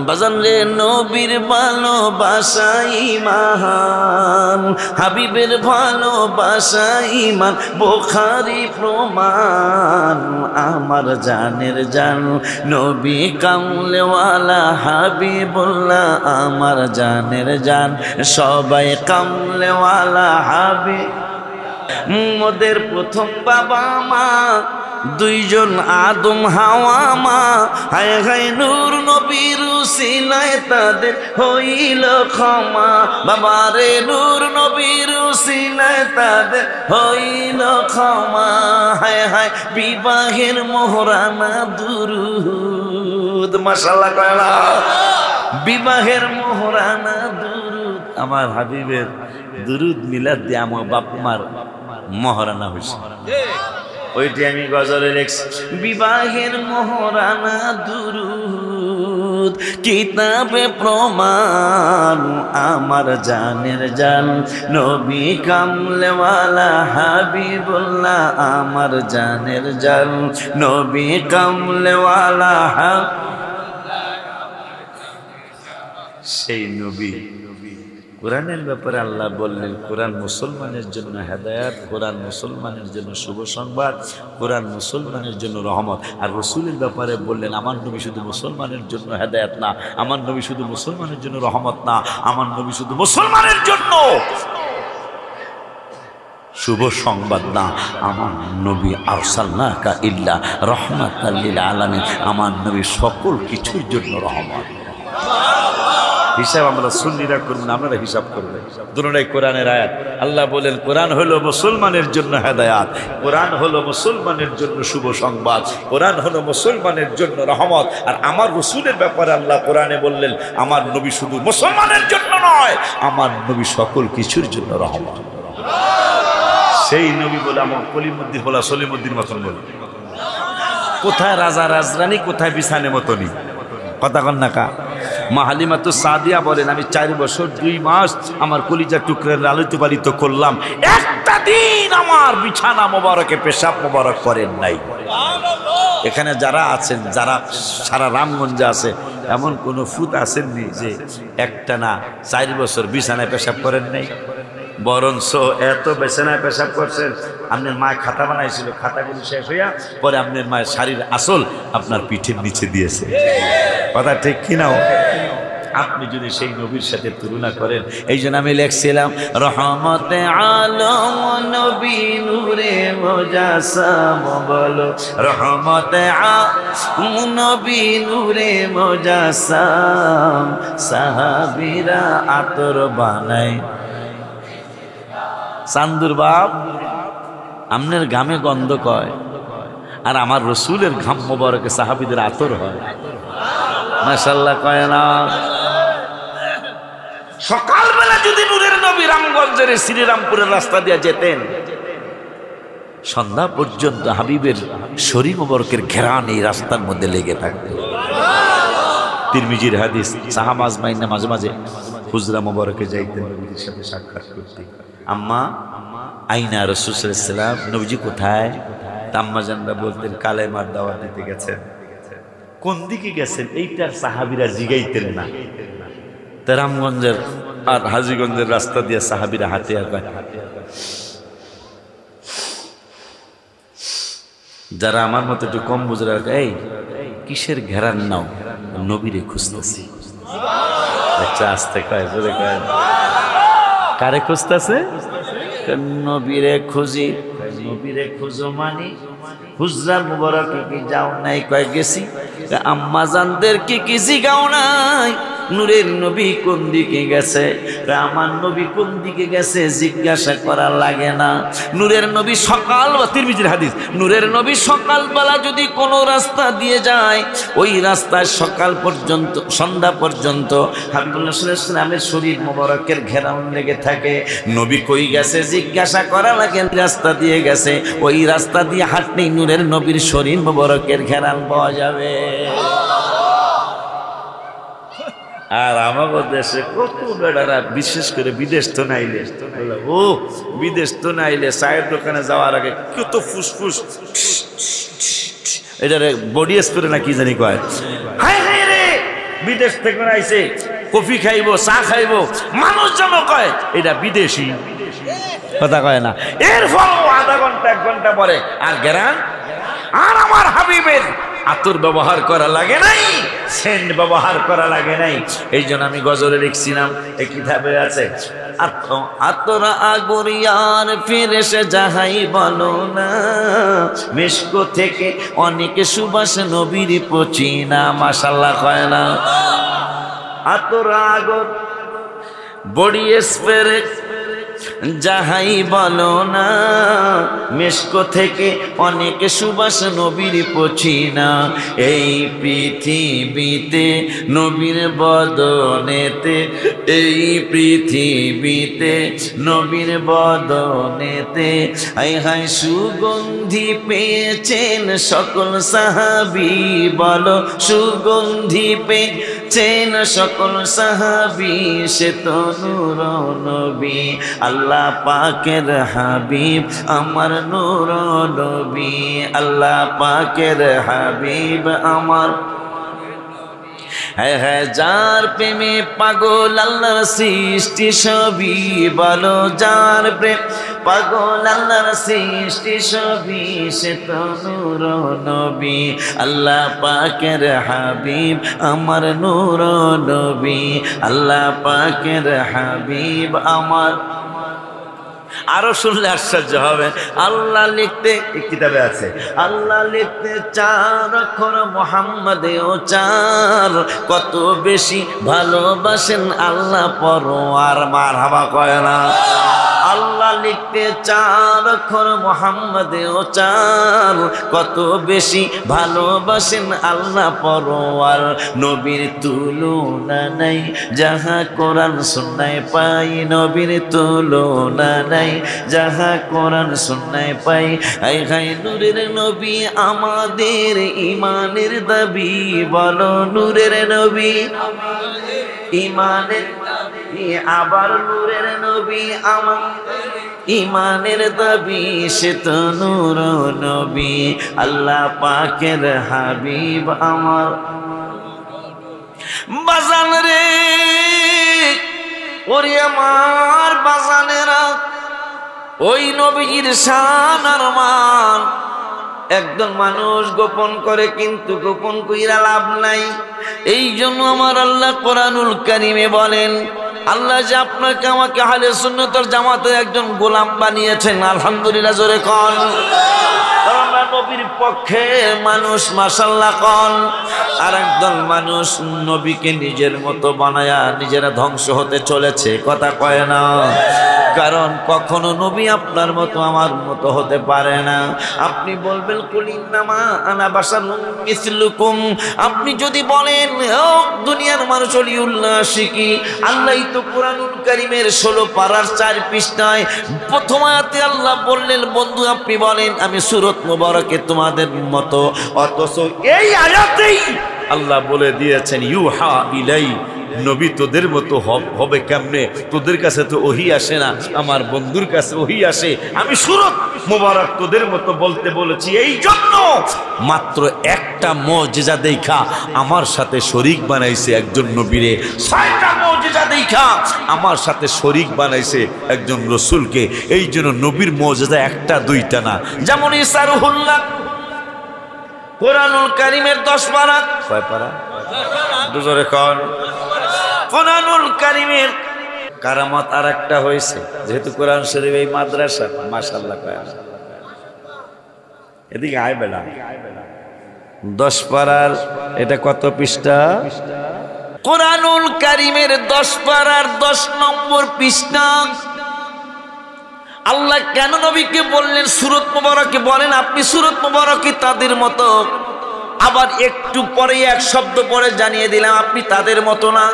S1: বাজান রে নবীর ভালোবাসা ঈমান, হাবিবের ভালোবাসা ঈমান, বুখারী প্রমাণ, আমার জানের জান নবী কামলেওয়ালা হাবিবুল্লাহ আমার জানের জান, সবাই কামলেওয়ালা হাবিব। মোদের প্রথম বাবা মা 2 জন আদম হাওয়া মা, হায় হায় নূর নবীর উসিলায় তাদের হইল ক্ষমা, বাবারে নূর নবীর উসিলায় তাদের হইল ক্ষমা, হায় হায় বিবাহের মোহরানা দুরুদ। মাশাআল্লাহ কয়লা বিবাহের মোহরানা দুরুদ, আমার হাবিবের দুরুদ মিলাদ দিয়ে আমার বাপ মার মোহরানা হইছে, ওইটি আমি গজলে লিখছি। বিবাহের মোহরানা দুরুদ কিতাবে প্রমাণ, আমার জানের জান নবী কামলেওয়ালা হাবিবুল্লাহ আমার জানের জান নবী কামলেওয়ালা। সেই নবী কোরআনের ব্যাপারে আল্লাহ বললেন কোরআন মুসলমানের জন্য হেদায়াত, কোরআন মুসলমানের জন্য শুভ সংবাদ, কোরআন মুসলমানের জন্য রহমত। আর রসুলের ব্যাপারে বললেন আমার নবী শুধু মুসলমানের জন্য হেদায়াত না, আমার নবী শুধু মুসলমানের জন্য রহমত না, আমার নবী শুধু মুসলমানের জন্য শুভ সংবাদ না, আমার নবী আরসালনাকা ইল্লা রাহমাতাল লিল আলামিন, আমার নবী সকল কিছুর জন্য রহমত। হিসাব আমরা সুন্নিরা করব না, আপনারা হিসাব করবেন। দুটোটাই কোরআনের আয়াত। আল্লাহ বলেন কোরআন হলো মুসলমানের জন্য হেদায়াত, কোরআন হলো মুসলমানের জন্য শুভ সংবাদ, কোরআন হলো মুসলমানের জন্য রহমত। আর আমার রসুলের ব্যাপারে আল্লাহ কোরআনে বললেন আমার নবী শুধু মুসলমানের জন্য নয়, আমার নবী সকল কিছুর জন্য রহমত। সেই নবী বলে আমার কলিমুদ্দিন বলা সলিমুদ্দিন মতন বলে, কোথায় রাজা রাজরানী, কোথায় বিছানে মতনি, কথা কন না কা। মা হালিমাতুস সাদিয়া বলেন আমি 4 বছর 2 মাস আমার কলিজা টুকরে লালিত পালিত করলাম, একটা দিন আমার বিছানা মোবারকে পেশাব মোবারক করেন নাই। এখানে যারা আছেন, যারা সারা রামগঞ্জে আছে, এমন কোন ফুত আসেননি যে একটা না 4 বছর বিছানায় পেশাব করেন নাই? বরঞ্চ এত বেছেনায় পেশাব করছেন, আপনার মায় খাতা বানাইছিল, খাতাগুলি শেষ হইয়া পরে আপনার মায়ের শাড়ির আসল আপনার পিঠের নিচে দিয়েছে। কথা ঠিক কিনা? আপনি যদি সেই নবীর সাথে তুলনা করেন, এই জন্য আমি লিখছিলাম রহমতে আলম নবী নূরে মুজাসসাম, বলো রহমতে আলম নবী নূরে মুজাসসাম, সাহাবীরা আতর বানায়। চান্দুর বাপ আমনের ঘামে গন্ধ কয়, আর আমার রসুলের ঘাম মোবারকে সাহাবীদের আতর হয়। মাশাআল্লাহ কয় না? সকালবেলা যদি নূরের নবী রামগঞ্জের শ্রীরামপুরের রাস্তা দিয়ে যেতেন, সন্ধ্যা পর্যন্ত হাবিবের শরীর মোবারকের ঘেরান এই রাস্তার মধ্যে লেগে থাকতো। তিরমিজির হাদিস, সাহাবা আজমাইন মাঝে মাঝে হুজরা মোবারকে যাইতেন নবীর সাথে সাক্ষাৎ করতে। আম্মা আইনা রাসূল সাল্লাল্লাহু আলাইহি ওয়াসাল্লাম, নবীজি কোথায়? আম্মা জানরা বলতেন কালেমার দাওয়াত দিতে গেছেন। কোন দিকে গেছেন এইটার সাহাবীরা জিগাইতেন না। রামগঞ্জের আর হাজীগঞ্জের রাস্তা দিয়ে সাহাবীরা হাঁটে আর যারা আমার মতো একটু কম বুঝরা, এই কিসের ঘেরান নাও? নবীরে খুঁজতেছি। আচ্ছা আস্তে কয়, জোরে কয়। কারে খুঁজতেছে? নবীরে খুঁজি। নবীরে খুঁজো মানি হুজরা মুবারকে কি যাও নাই? কয় গেছি। আম্মা জানদের কি জিগাও নাই? নূরের নবী কোন দিকে গেছে? আমার নবী কোন দিকে গেছে জিজ্ঞাসা করা লাগে না। নূরের নবী সকাল, তিরমিজির হাদিস, নূরের নবী সকালবেলা যদি কোনো রাস্তা দিয়ে যায়, ওই রাস্তায় সকাল পর্যন্ত সন্ধ্যা পর্যন্ত হাবিবুল্লাহ সাল্লাল্লাহু আলাইহি ওয়াসাল্লামের শরীর মোবারকের ঘেরান লেগে থাকে। নবী কই গেছে জিজ্ঞাসা করা লাগে, রাস্তা দিয়ে গেছে। ওই রাস্তা দিয়ে হাঁটলেই নূরের নবীর শরীর মোবারকের ঘেরান পাওয়া যাবে। আর আমাদের দেশে কত বেড়ারা, বিশেষ করে বিদেশ তো নাইলে, ও বিদেশ তো নাইলে চায়ের দোকানে যাওয়ার আগে কত ফুসফুস, এটারে বডি স্প্রে না কি জানি কয়। হায় হায় রে, বিদেশ থেকে আইছে, কফি খাইবো, চা খাইবো, মানুষ যেন কয় এটা বিদেশি। কথা কয় না। এরপর আধা ঘন্টা 1 ঘন্টা পরে আর গেরান। আর আমার হাবিবের আতর ব্যবহার করা লাগে নাই, সেন্ট ব্যবহার করা লাগে নাই। এই জন্য আমি গজলে লিখছিলাম, এই কিতাবে আছে, আতর আগরিয়ার ফিরে সে যাহাই বলো না, মিশক থেকে অনেক সুবাস নবীর পচিনা। মাশাআল্লাহ কয় না? আতর আগর বডি স্প্রে যাহাই বলো না, মিশক থেকে অনেক সুবাস নবীর পচিনা। এই পৃথিবীতে নবীর বদনেতে, এই পৃথিবীতে নবীর বদনেতে, হায় হায় সুগন্ধি পেয়েছেন সকল সাহাবী। বলো সুগন্ধি পেয়েছেন সকল সাহাবী, সে তো নূর নবী আল্লাহ পাকের হাবিব, আমার নূর নবী আল্লাহ পাকের হাবিব আমার। হ্যাঁ হ্যাঁ, যার প্রেমে পাগল আল্লাহর সৃষ্টি সবই। বলো যার প্রেম পাগল আল্লাহর সৃষ্টি সবই, সে তো নূর নবী আল্লাহ পাকের হাবিব, আমার নূর নবী আল্লাহ পাকের হাবিব আমার। আরো শুনলে আশ্চর্য হবে। আল্লাহ লিখতে, এই কিতাবে আছে, আল্লাহ লিখতে 4 অক্ষর, মুহাম্মদে ও 4। কত বেশি ভালোবাসেন আল্লাহ পরোয়ার। মারহাবা কয় না? আল্লাহ লিখতে 4 অক্ষর, মুহাম্মদে ও 4। কত বেশি ভালোবাসেন আল্লাহ পরোয়ার। নবীর তুলনা নাই, যাহা কোরআন সুন্নায় পাই। নবীর তুলনা নাই, যাহা কোরআন সুন্নায় পাই। হায় হায়, নূরের নবী আমাদের ইমানের দাবি। বলো নূরের নবী ইমানের দাবি, আবার নূরের নবী আমার ইমানের দাবি। সে তো নূর নবী আল্লাহ পাকের হাবিব আমার। বাজান রে ওরে আমার বাজানেরা, ওই নবীজির শান আর মান একদল মানুষ গোপন করে, কিন্তু গোপন কইরা লাভ নাই। এই জন্য আমার আল্লাহ কোরআনুল কারীমে বলেন, আল্লাহ যে আপনাকে আমাকে আহলে সুন্নাতের জামাতের একজন গোলাম বানিয়েছেন, আলহামদুলিল্লাহ জোরে কোন। আমরা নবীর পক্ষে মানুষ মাশাআল্লাহ কোন। আর একদল মানুষ নবীকে নিজের মতো বানায়া নিজেরা ধ্বংস হতে চলেছে, কথা কয় না। কারণ কখনো নবী আপনার মতো আমার মতো হতে পারে না। আপনি বলবেন কুলিন্নামা আনা বাশারুম মিসলুকুম, আপনি যদি বলেন ও দুনিয়ার মানুষ ওলিউল্লাহ শিকি, আল্লাহই তো কোরআনুল কারীমের 16 পারার 4 পৃষ্ঠায় প্রথম আয়াতে আল্লাহ বললেন, বন্ধু আপনি বলেন আমি সূরত মুবারকে তোমাদের মতো, অথচ এই আয়াতেই আল্লাহ বলে দিয়েছেন ইউহা ইলাই, নবী তোদের মতো হবে কেমনে? তোদের কাছে তো ওহী আসে না, আমার বন্ধুর কাছে ওহী আসে। আমি সূরত মুবারক তোদের মতো বলতে বলেছি এই জন্য, মাত্র একটা মুজিজা দেখা আমার সাথে শরীক বানাইছে একজন নবীরে, 6টা মুজিজা দেখা আমার সাথে শরীক বানাইছে একজন রাসূলকে। এই জন্য নবীর মুজিজা একটা দুইটা না। যেমন ঈসা রুহুল্লাহ, কোরআনুল কারীমের 10 পারা, কয় পারা? দুজরে কোন। কোরআনুল কারীমের কারামত আর একটা হয়েছে, যেহেতু কোরআন শরীফ এই মাদ্রাসা, মাশাআল্লাহ কয় এদিকে আয় বেলা 10 পারার এটা কত পৃষ্ঠা? কোরআনুল কারীমের 10 পারার 10 নম্বর পৃষ্ঠা। আল্লাহ কেন নবীকে বললেন সূরত মুবারকে বলেন আপনি সূরত মুবারকে তাদের মতো, আবার একটু পরে এক শব্দ পরে জানিয়ে দিলাম আপনি তাদের মতো না।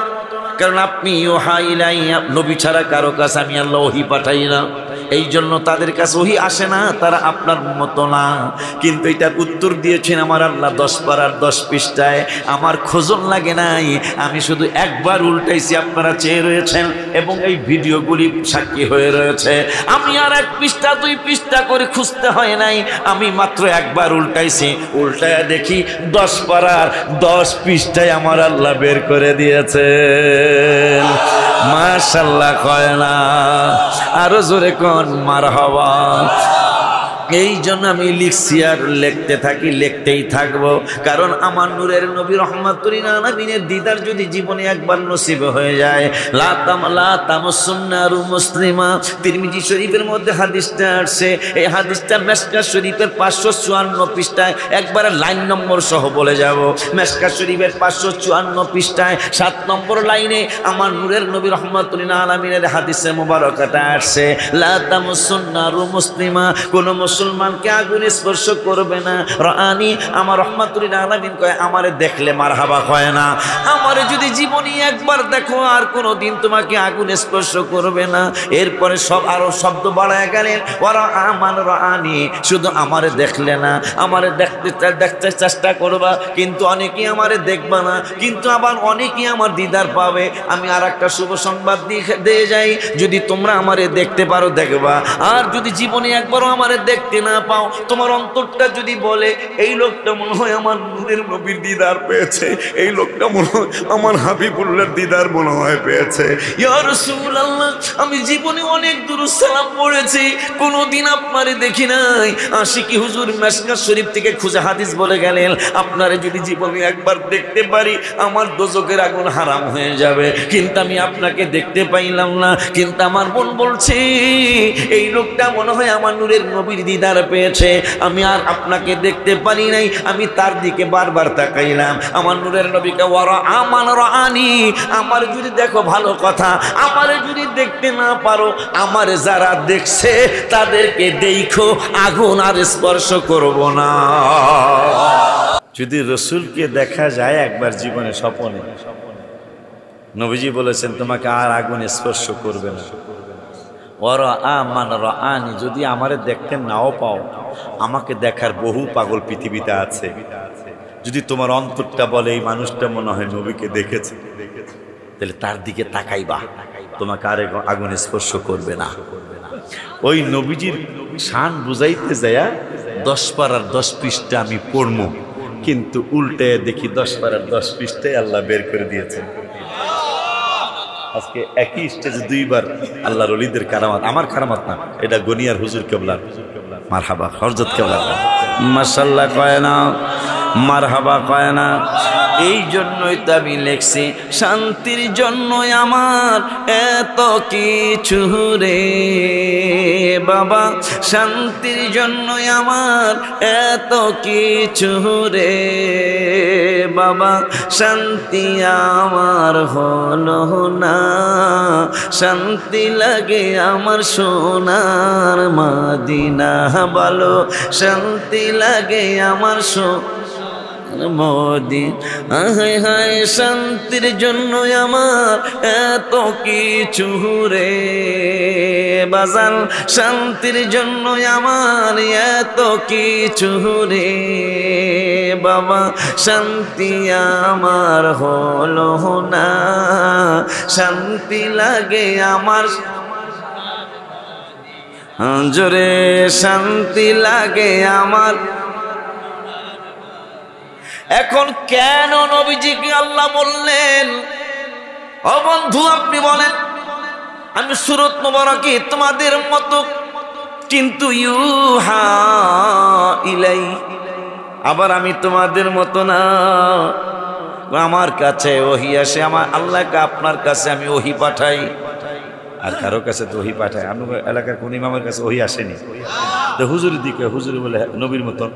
S1: কারণ আপনি ইউহা ইলাইয়া, নবী ছাড়া কারো কাছে আমি আল্লাহ ওহী পাঠাই না, এই জন্য তাদের কাছে ওহী আসে না, তারা আপনার মতো না। কিন্তু এটার উত্তর দিয়েছেন আমার আল্লাহ 10 পারার 10 পৃষ্ঠায়। আমার খোঁজন লাগে নাই, আমি শুধু একবার উল্টাইছি, আপনারা চেয়ে রয়েছেন এবং এই ভিডিওগুলি সাক্ষী হয়ে রয়েছে। আমি আর 1 পৃষ্ঠা 2 পৃষ্ঠা করে খুঁজতে হয় নাই, আমি মাত্র একবার উল্টাইছি, উল্টায় দেখি 10 পারার 10 পৃষ্ঠায় আমার আল্লাহ বের করে দিয়েছে। মাশাআল্লাহ কয় না, আরো জোরে কোন মারহাবা। এই জন্য আমি লিখছি আর লিখতে থাকি, লিখতেই থাকবো। কারণ আমার নূরের নবী রহমাতুল লিল আলামিনের দিদার যদি জীবনে একবার নসিব হয়ে যায়, লা তামাসসুন্নারু মুসলিমা। তিরমিজি শরীফের মধ্যে হাদিসটা আসছে, এই হাদিসটা মিশকাত শরীফের 554 পৃষ্ঠায় একবার লাইন নম্বর সহ বলে যাব। মিশকাত শরীফের 554 পৃষ্ঠায় 7 নম্বর লাইনে আমার নূরের নবী রহমাতুল লিল আলামিনের হাদিসে মুবারকাটা আসছে, লা তামাসসুন্নারু মুসলিমা, কোন মুসলমানকে আগুন স্পর্শ করবে না। রানি আমার রহমাতুল লিল আলামিন কয় আমারে দেখলে মারহাবা কয় না, আমারে যদি জীবনে একবার দেখো আর কোনোদিন তোমাকে আগুন স্পর্শ করবে না। এরপরে সব আরো শব্দ বাড়ায় গেলেন, ওরা আমার রানি, শুধু আমারে দেখলে না, আমারে দেখতে চেষ্টা করবা, কিন্তু অনেকেই আমারে দেখবা না, কিন্তু আবার অনেকেই আমার দিদার পাবে। আমি আর একটা শুভ সংবাদ দিয়ে যাই, যদি তোমরা আমারে দেখতে পারো দেখবা, আর যদি জীবনে একবারও আমারে দেখতে না পাও, তোমার অন্তরটা যদি বলে এই লোকটা মনে হয় আমার নূরের নবীর দিদার পেয়েছে, এই লোকটা মনে হয় আমার হাবিবুল্লাহর দিদার মনে হয় পেয়েছে। ইয়া রাসূলুল্লাহ, আমি জীবনে অনেক দুরূদ সালাম পড়েছি, কোনোদিন আপনারে দেখি নাই। আশিকি হুজুর মিশকাত শরীফ থেকে খুঁজে হাদিস বলে গেলেন, আপনারে যদি জীবনে একবার দেখতে পারি আমার দোজখের আগুন হারাম হয়ে যাবে, কিন্তু আমি আপনাকে দেখতে পাইলাম না। কিন্তু আমার বোন বলছে এই লোকটা মনে হয় আমার নূরের নবীর দিদার পেয়েছে, আমি আর আপনাকে দেখতে পারি নাই, আমি তার দিকে বারবার তাকাইলাম। আমার নূরের নবীকে ওয়ারা আমান রানি, আমার যদি দেখো ভালো কথা, আমারে যদি দেখতে না পারো, আমারে যারা দেখছে তাদেরকে দেখো, আগুন আর স্পর্শ করব না। যদি রাসূলকে দেখা যায় একবার জীবনে স্বপ্নে, নবীজি বলেছেন তোমাকে আর আগুন স্পর্শ করবে না। ওরা আমান রানি, যদি আমারে দেখতে নাও পাও, আমাকে দেখার বহু পাগল পৃথিবীতে আছে। যদি তোমার অন্তরটা বলে এই মানুষটা মনে হয় নবীকে দেখেছে, তাহলে তার দিকে তাকাইবা, তোমাকে আর আগুন স্পর্শ করবে না। ওই নবীজির শান বুঝাইতে যায় 10 পারার 10 পৃষ্ঠা আমি পড়বো, কিন্তু উল্টে দেখি 10 পারার 10 পৃষ্ঠায় আল্লাহ বের করে দিয়েছেন। আজকে একই স্টেজে দুইবার আল্লাহর ওলিদের কারামাত, আমার কারামাত না, এটা গনিয়ার হুজুর কেবলার। মারহাবা হযরত কেবলা মাশাআল্লাহ কয় না, মারহাবা কয় না। এই জন্যই তো আমি লেখছি, শান্তির জন্য আমার এত কিছু রে বাবা, শান্তির জন্য আমার এত কিছু রে বাবা, শান্তি আমার হলো না, শান্তি লাগে আমার সোনার মদিনা, বলো শান্তি লাগে আমার মদিনা। হায় হায় শান্তির জন্য আমার এত কিছু রে বাজান, শান্তির জন্য আমার এত কিছু রে বাবা, শান্তি আমার হলো না, শান্তি লাগে আমার জোরে, শান্তি লাগে আমার। এখন কেন নবীজিকে আল্লাহ বললেন? ও বন্ধু আপনি বলেন, আমি সূরত মুবারাকে তোমাদের মতো, কিন্তু ইউহা ইলাই, আবার আমি তোমাদের মতো না, আমার কাছে ওহী আসে, আমার আল্লাহকে আপনার কাছে আমি ওহী পাঠাই, আর কারো কাছে তো ওহী পাঠায়। আমি এলাকার কোন ইমামের কাছে ওহী আসেনি, তো হুজুরের দিকে হুজুর বলে নবীর মতন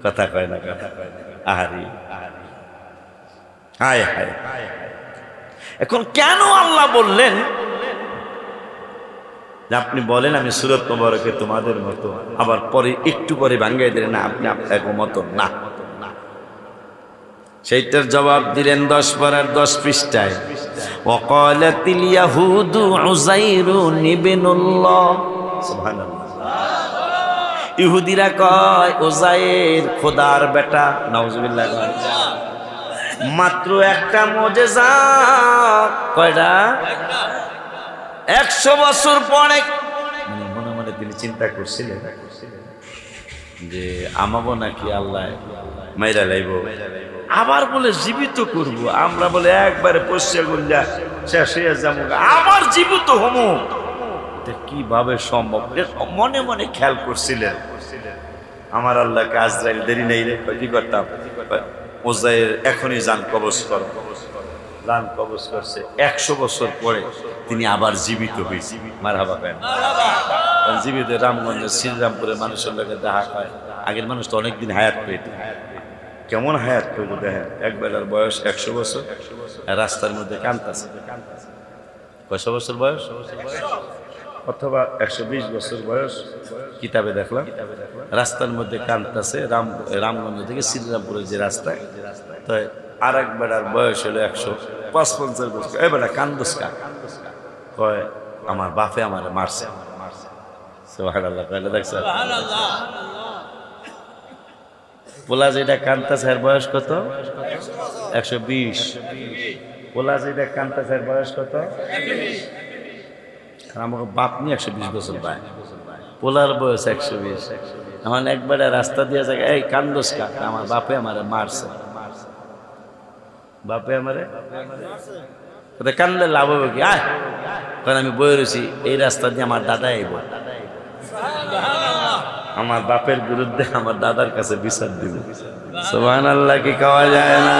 S1: কথা কয় না, কথা কয় না। আহারি হায় হায়। এখন কেন আল্লাহ বললেন যে আপনি বলেন আমি সূরত মুবারকে তোমাদের মতো, আবার পরে একটু পরে ভাঙ্গাই দিলেন না আপনি আপনার মতো না? সেইটার জবাব দিলেন 10 পারার 10 পৃষ্ঠায়। ওয়াকালাতিল ইয়াহুদু উযাইরুন ইবনুল্লাহ, সুবহানাল্লাহ। ইহুদিরা কয় উযাইর খোদার বেটা, নাউজুবিল্লাহ। মাত্র একটা মুজিজা, কয়টা? 100 বছর পরে মনে মনে তিনি চিন্তা করছিলেন যে আমাবো নাকি আল্লাহ মাইরা লাইব, আবার বলে জীবিত করব, আমরা বলে একবারে পয়সা গুঞ্জা শেষ হয়ে যাবো, আবার জীবিত হমু, কিভাবে সম্ভব? মনে মনে খেয়াল করছিলেন আমার আল্লাহকে আজরাইল দেরি নেই রে, কি করতাম? উযাইর এখনই জান কবজ করো, জান কবজ করছে। 100 বছর পরে তিনি আবার জীবিত হয়েছে। মারহাবা কেন জীবিত? রামগঞ্জের শ্রীরামপুরের মানুষের লোকের দেখা হয়, আগের মানুষ তো অনেকদিন হায়াত পেত। কেমন হায়াত পেত দেখেন, একবেলার বয়স 100 বছর, রাস্তার মধ্যে কান্তাছে। কয়শো বছর বয়স? অথবা 120 বছর বয়স, কিতাবে দেখলাম। রাস্তার মধ্যে কান্তাছে, রামগঞ্জ থেকে শ্রীরামপুরের যে রাস্তায়, তো আর এক বেড়ার বয়স হলো 155 বছর। এ বেটা কান্দোস কা? কয় আমার বাপে আমারে মারছে। সুবহানাল্লাহ, কয়লা দেখছে? পোলা যেটা কান্তাছে এর বয়স কত? 120। পোলা যেটা কান্তাছে এর বয়স কত? আমাকে বাপ নিয়ে 120 বছর পায়, পোলার বয়স 120। আমার একবারে রাস্তা দিয়ে যায়, এই কান্দোস কা? আমার বাপে আমারে মারছে। বাপে আমারে কান্দলে লাভ হবে কি? আয়, কারণ আমি বয়ে রয়েছি, এই রাস্তা দিয়ে আমার দাদা আইব, আমার বাপের বিরুদ্ধে আমার দাদার কাছে বিচার দিব। সুবহানাল্লাহ, কি খাওয়া যায় না?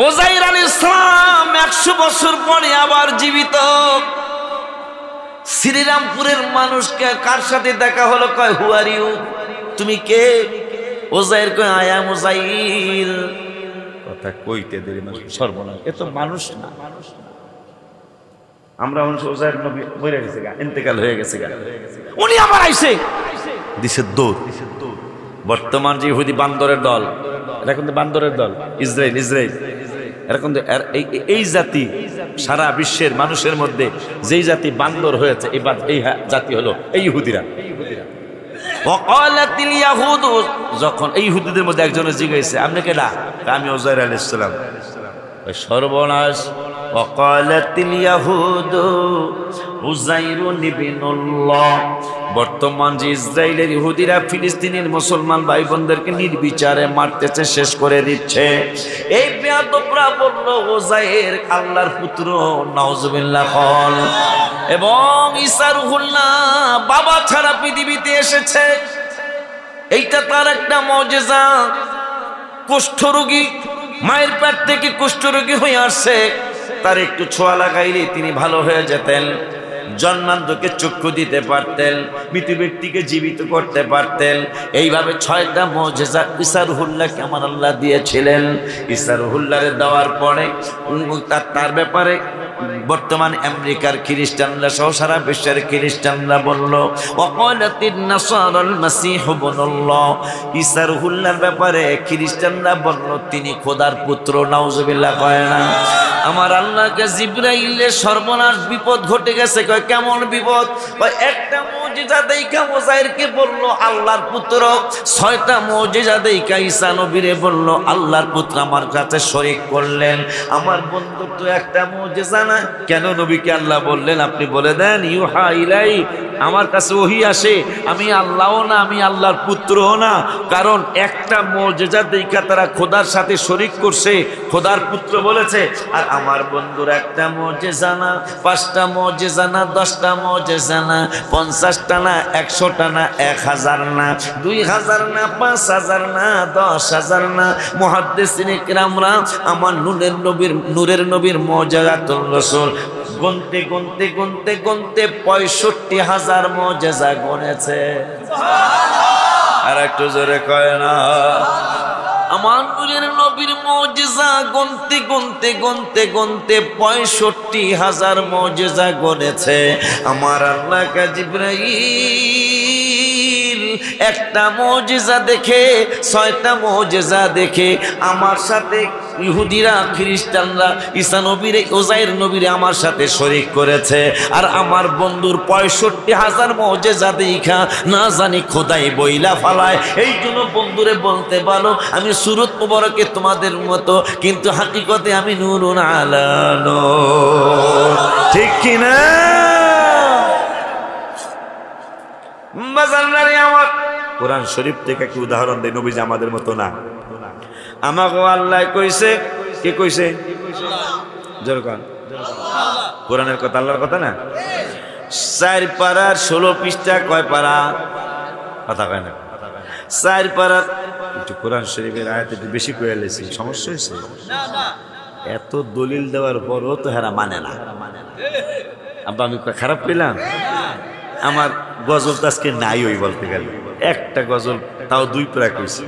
S1: উযাইর আলাইহিস সালাম 100 বছর পরে আবার জীবিত। শ্রীরামপুরের মানুষকে কার সাথে দেখা হলো? কয় হু আর ইউ, তুমি কে? উযাইর কয় আই এম উযাইর। কথা কইতে দেরি মানুষ সর্বনাশ, এ তো মানুষ না। আমরা মানুষ উযাইর নবী মরে গেছে গা, ইন্তেকাল হয়ে গেছে গা, উনি আবার আইছে দিছে দৌড়। বর্তমান যে ইহুদি বান্দরের দল, এটা কিন্তু বান্দরের দল, ইসরায়েল এরকম। এই জাতি সারা বিশ্বের মানুষের মধ্যে যেই জাতি বান্দর হয়েছে, এই জাতি হলো এই ইহুদিরা। ওয়াকালাতিল ইয়াহুদ, যখন এই ইহুদিদের মধ্যে একজনের জিজ্ঞাসা, আপনি কেডা? আমি উযাইর আলাইহিস সালাম। সর্বনাশ, ওয়াকালাতিল ইয়াহুদু উযাইরুন ইবনুল্লাহ। বর্তমান যে ইসরায়েলের ইহুদিরা ফিলিস্তিনের মুসলমান ভাই বোনদেরকে নির্বিচারে মারতেছে, শেষ করে দিচ্ছে। এই বেয়াদবরা বলল উযাইর আল্লাহর পুত্র, নাউজুবিল্লাহ কল। এবং ঈসা রূহুল্লাহ বাবা ছাড়া পৃথিবীতে এসেছে, এইটা তার একটা মুজিজা। কুষ্ঠরোগী মায়ের পেট থেকে কুষ্ঠরোগী হয়ে আসছে, তার একটু ছোঁয়া লাগাইলে তিনি ভালো হয়ে যেতেন। জন্মান্ধকে চক্ষু দিতে পারতেন, মৃত ব্যক্তিকে জীবিত করতে পারতেন। এইভাবে 6টা মুজিজা ঈসা রূহুল্লাহকে আমার আল্লাহ দিয়েছিলেন। ঈসা রূহুল্লাহরে দেওয়ার পরে তার ব্যাপারে বর্তমান আমেরিকার খ্রিস্টানরা সহ সারা বিশ্বের খ্রিস্টানরা বলল ওয়াকালাতিন নাসারাল মাসীহ ইবনুল্লাহ। ঈসা রূহুল্লাহর ব্যাপারে খ্রিস্টানরা বলল তিনি খোদার পুত্র। নাউজুবিল্লাহ কয় না? আমার আল্লাহকে জিবরাইলের সর্বনাশ বিপদ ঘটে গেছে। কয় কেমন বিপদ? কয় একটা মুজিজা দেইখা উযাইরকে বলল আল্লাহর পুত্র, 6টা মুজিজা দেইখা ঈসা নবীরে বলল আল্লাহর পুত্র আমার কাছে শরীক করলেন। আমার বন্ধু তো একটা মুজিজা না, কেন নবীকে আল্লাহ বললেন? আপনি বলে দেন। ইউহা ইলাই, আমার কাছে ওহী আসে, আমি আল্লাহও না, আমি আল্লাহর পুত্রও না। কারণ একটা মুজিজা দেইখা তারা খোদার সাথে শরীক করছে, খোদার পুত্র বলেছে। আর আমার বন্ধুর একটা মুজিজা না, 5টা মুজিজা না, 10টা মুজিজা না, 50টা না, 100টা না, 1000 না, 2000 না, 5000 না, 10000 না। মুহাদ্দিসিনে কিরামরা আমার নূরের নবীর মুজিজাতুর রাসূল গুনতে গুনতে গুনতে গুনতে 65,000 মুজিজা গুনেছে। আর একটু জোরে কয় না? আমার নূরের নবীর মুজিজা গুনতে গুনতে গুনতে গুনতে 65,000 মুজিজা গুনেছে। আমার আল্লাহ জিবরাইল একটা মুজিজা দেখে, 6টা মুজিজা দেখে আমার সাথে ইহুদিরা খ্রিস্টানরা ঈসা নবীরে উযাইর নবীরে আমার সাথে শরীক করেছে। আর আমার বন্ধুর 65,000 মুজিজা দেখা না জানি খোদাই বইলা ফালায়। এই জন্য বন্ধুরে বলতে পারো আমি সূরত মুবারকে তোমাদের মতো, কিন্তু হাকিকতে আমি নূরুন আলা নূর। ঠিক কি না? বাজানরে আমার কোরআন শরীফ থেকে কি উদাহরণ দেয়? নবীজি আমাদের মতো না। আমাকে আল্লাহ কইছে, কে কইছে? জোরকান কোরআনের কথা, আল্লাহর কথা না। 4 পারার 16 পৃষ্ঠা। কয় পারা? কথা কয় না। 4 পারার একটু কোরআন শরীফের আয়াত একটু বেশি কয়ে লেছি, সমস্যা হয়েছে? এত দলিল দেওয়ার পরও তো হেরা মানে না। আব্বা আমি খারাপ পেলাম? আমার গজল তো আজকে নাই, ওই বলতে গেলে একটা গজল, তাও 2 পারা কইছি।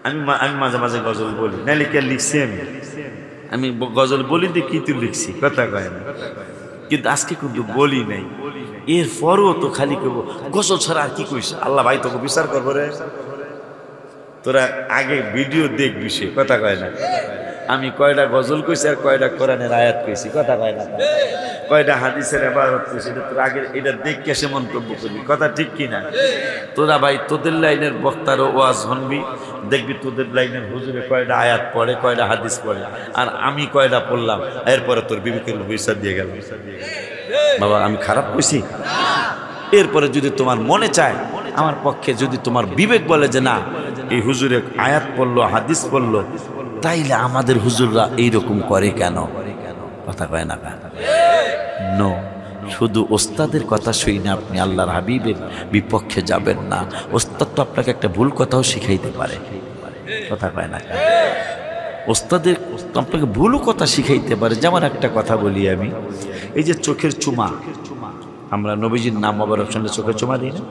S1: আমি মাঝে মাঝে গজল বলি, না লিখে লিখছি আমি গজল বলি দিয়ে কি তুই লিখছি, কথা কয় না। কিন্তু আজকে কিন্তু বলি নাই। এরপরও তো খালি কেব গজল ছাড়া আর কি কইস? আল্লাহ ভাই তোকে বিচার করবো রে। তোরা আগে ভিডিও দেখবি, সে কথা কয় না। আমি কয়টা গজল কইছি আর কয়টা কোরআনের আয়াত কইছি, কথা কয় না। কয়টা হাদিসের ইবারত কইছি, এটা তোর আগে এটা দেখে সে মন্তব্য করবি, কথা ঠিক কিনা? তোরা ভাই তোদের লাইনের বক্তারও ওয়াজ শুনবি, দেখবি তোদের লাইনের হুজুরে কয়টা আয়াত পড়ে, কয়টা হাদিস পড়ে, আর আমি কয়টা পড়লাম। এরপরে তোর বিবেকের বিচার দিয়ে গেল। বাবা আমি খারাপ কইছি? এরপরে যদি তোমার মনে চায়, আমার পক্ষে যদি তোমার বিবেক বলে যে না এই হুজুরে আয়াত পড়লো, হাদিস পড়লো, তাইলে আমাদের হুজুররা এইরকম করে কেন? কথা কয় না? নো, শুধু ওস্তাদের কথা শুনে আপনি আল্লাহর হাবিবের বিপক্ষে যাবেন না। ওস্তাদ তো আপনাকে একটা ভুল কথাও শিখাইতে পারে, কথা কয় না? ওস্তাদের আপনাকে ভুল কথা শিখাইতে পারে। যেমন একটা কথা বলি আমি, এই যে চোখের চুমা, আমরা নবীজির নাম মোবারক শুনলে চোখের চুমা দিই না?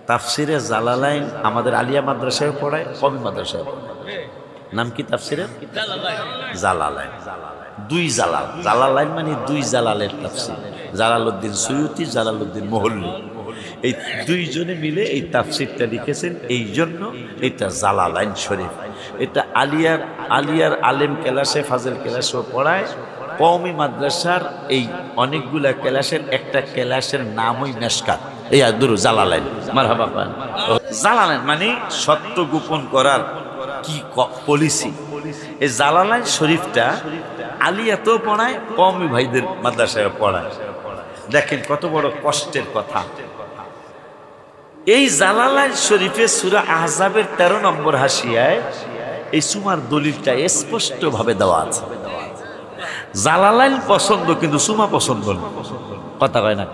S1: তাফসিরে জালালাইন আমাদের আলিয়া মাদ্রাসায় পড়ায়, কওমি মাদ্রাসায় পড়ায়। নাম কি তাফসিরের? জালালাইন। 2 জালাল, জালালাইন মানে 2 জালালের তাফসির। জালালউদ্দিন সুয়ুতি, জালালউদ্দিন মোহল্লি, এই 2 জনে মিলে এই তাফসিরটা লিখেছেন। এই জন্য এটা জালালাইন শরীফ। এটা আলিয়ার আলেম ক্লাসে, ফাজেল ক্লাসেও পড়ায়। কওমি মাদ্রাসার এই অনেকগুলা ক্লাসের একটা ক্লাসের নামই মেশকাত, এই আদুর জালালাইন। মারহাবা। জালালাইন মানে সত্য গোপন করার কি পলিসি, এই জালালাইন শরীফটা আলিয়াতেও পড়ায়, কওমি ভাইদের মাদ্রাসায় পড়ায়। দেখেন কত বড় কষ্টের কথা। এই জালালাইন শরীফে সূরা আহজাবের 13 নম্বর হাসিয়ায় এই সুমার দলিলটা স্পষ্ট ভাবে দেওয়া আছে। জালালাইন পছন্দ কিন্তু সুমা পছন্দ না, কথা কয় না।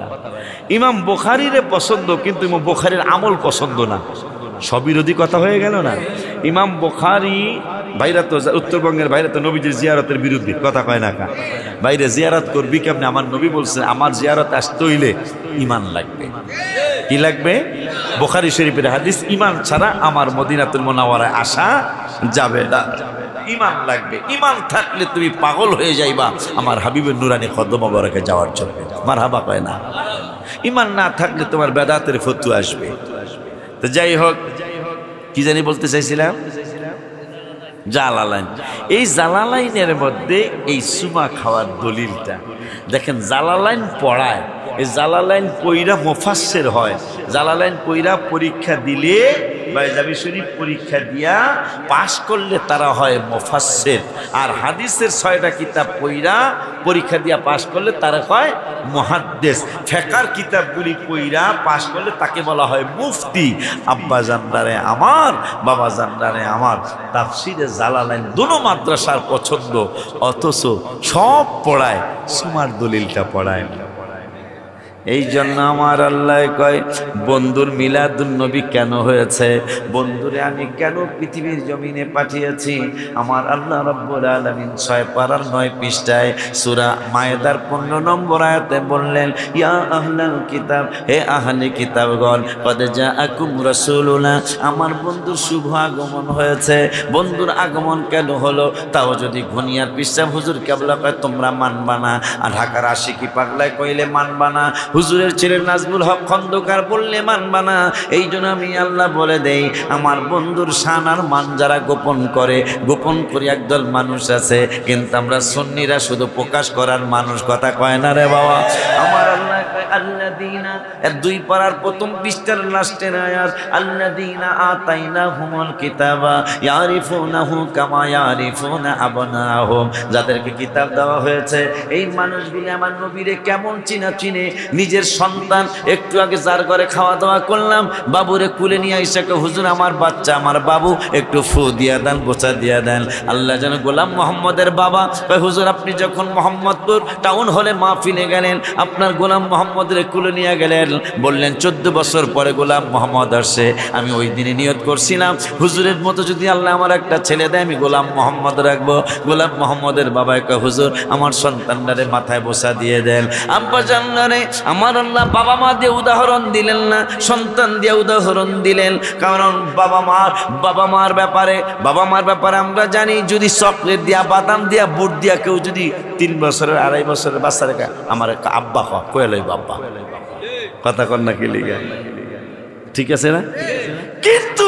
S1: ইমাম বুখারীর পছন্দ কিন্তু ইমাম বুখারীর আমল পছন্দ না। সবিরোধী কথা হয়ে গেল না? ইমাম বুখারী ভাইরা তো উত্তরবঙ্গের ভাইরা তো নবীজির জিয়ারতের বিরুদ্ধে, কথা কয় না। বাইরে জিয়ারত করবি কেমনে? আমার নবী বলছেন আমার জিয়ারত আসতে হইলে ইমান লাগবে। কি লাগবে? বুখারী শরীফের হাদিস, ইমান ছাড়া আমার মদিনাতুল মুনাওয়ারায় আসা যাবে না। ইমান লাগবে। ইমান থাকলে তুমি পাগল হয়ে যাইবা আমার হাবিবের নুরানি কদম মোবারকে যাওয়ার জন্য। মারহাবা কয় না? ইমান না থাকলে তোমার বেদাতের ফতোয়া আসবে। তো যাই হোক, কি জানি বলতে চাইছিলাম, জালালাইন। এই জালালাইনের মধ্যে এই সুমা খাওয়ার দলিলটা দেখেন। জালালাইন পড়ায়, এই জালালাইন পইরা মুফাসসির হয়। জালালাইন পইরা পরীক্ষা দিলে বাইজাবি শরীফ পরীক্ষা দিয়া পাশ করলে তারা হয় মুফাসসির। আর হাদিসের 6টা কিতাব পইরা পরীক্ষা দিয়া পাশ করলে তারা হয় মুহাদ্দিস। ফিকহের কিতাবগুলি পইরা পাশ করলে তাকে বলা হয় মুফতি। আব্বা জানদারে আমার, বাবা জানদারে আমার। তাফসিরে জালালাইন দুনো মাদ্রাসার পছন্দ, অথচ সব পড়ায়, সুমার দলিলটা পড়ায় না। এই জন্য আমার আল্লাহ কয়, বন্ধুর মিলাদুন নবী কেন হয়েছে? বন্ধুরে আমি কেন পৃথিবীর জমিনে পাঠিয়েছি? আমার আল্লাহ রাব্বুল আলামিন 6 পারার 9 পৃষ্ঠায় সূরা মায়েদার 15 নম্বর আয়াতে বললেন, ইয়া আহলাল কিতাব, হে আহলে কিতাবগণ, কদ জাআকুম রাসূলুনা, আমার বন্ধুর শুভ আগমন হয়েছে। বন্ধুর আগমন কেন হলো? তাও যদি ঘনিয়ার পৃষ্ঠা হুজুর কেবলা কয় তোমরা মানবা না, আর ঢাকার আশিকি পাগলায় কইলে মানবা না, হুজুরের ছেলে নাজমুল হক খন্দকার বললে মানবা না। এই জন্য আমি আল্লাহ বলে দেই, আমার বন্ধুর শান আর মান যারা গোপন করে, গোপন করে একদল মানুষ আছে, কিন্তু আমরা সুন্নিরা শুধু প্রকাশ করার মানুষ, কথা কয় না রে বাবা। আমার আল্লাহ কয় আল্লাযীনা, 2 পারার প্রথম পৃষ্ঠার লাস্টের আয়াত, আল্লাযীনা আতাইনাহুমুল কিতাবা ইয়ারিফুনাহু কামা ইয়ারিফুনা আবনাহুম, যাদেরকে কিতাব দেওয়া হয়েছে এই মানুষগুলি আমার নবীরে কেমন চিনে। নিজের সন্তান, একটু আগে যার ঘরে খাওয়া দাওয়া করলাম, বাবুরে কুলে নিয়ে আইসাকে হুজুর আমার বাচ্চা, আমার বাবু, একটু ফু দিয়া দেন, বোচা দিয়া দেন। আল্লাহ যেন গোলাম মোহাম্মদের বাবা হুজুর আপনি যখন মোহাম্মদপুর টাউন হলে মাহফিলে গেলেন, আপনার গোলাম মোহাম্মদের কুলে নিয়ে গেলেন, বললেন 14 বছর পরে গোলাম মোহাম্মদ আসছে। আমি ওই দিনে নিয়ত করছিলাম হুজুরের মতো যদি আল্লাহ আমার একটা ছেলে দেয় আমি গোলাম মোহাম্মদ রাখবো। গোলাম মোহাম্মদের বাবা কয় হুজুর আমার সন্তানটারে মাথায় বোসা দিয়ে দেন। আব্বা জানলারে আমার আল্লাহ বাবা মা দিয়ে উদাহরণ দিলেন না, সন্তান দিয়ে উদাহরণ দিলেন। কারণ বাবা মার ব্যাপারে আমরা জানি, যদি চকলেট দিয়া, বাদাম দিয়া, বুট দিয়া কেউ যদি 3 বছরের 2.5 বছরের বাচ্চা রেখা আমার আব্বা কয়ে লইব আব্বা, কথা কর না কি লিগা? ঠিক আছে না? কিন্তু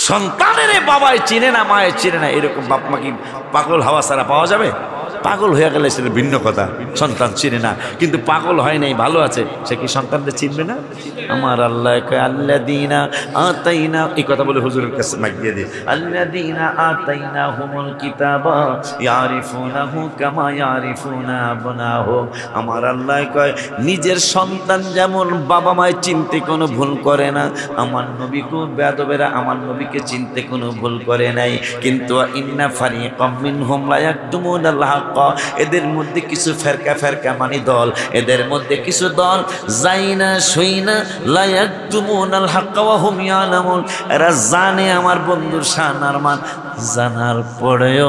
S1: সন্তানের বাবায় চিনে না, মায়ের চিনে না, এরকম বাপ মা কি পাগল হাওয়া ছাড়া পাওয়া যাবে? পাগল হয়ে গেলে সেটা ভিন্ন কথা, সন্তান চিনে না। কিন্তু পাগল হয় নাই, ভালো আছে, সে কি সন্তানদের চিনবে না? আমার আল্লাহ আল্লাযীনা আতাইনা, এই কথা বলে হুজুরের কাছে মাগিয়ে দিই, আল্লাযীনা আতাইনাহুমুল কিতাবা ইয়ারিফুনাহু কামা ইয়ারিফুনা আবনাহুম। আমার আল্লাহ কয় নিজের সন্তান যেমন বাবা মায়ের চিনতে কোনো ভুল করে না, আমার নবীকে বেয়াদবেরা আমার নবীকে চিনতে কোনো ভুল করে নাই। কিন্তু ইন্না ফারিকাম মিনহুম লা ইয়াকতুমুনাল হক, এদের মধ্যে কিছু ফেরকা মানে দল, এদের মধ্যে কিছু দল যাইনা সইনা লা ইয়াকতুমুনাল হক ওয়া হুম ইয়ালামুন, এরা জানে আমার বন্ধুর শান আর মান, জানার পরেও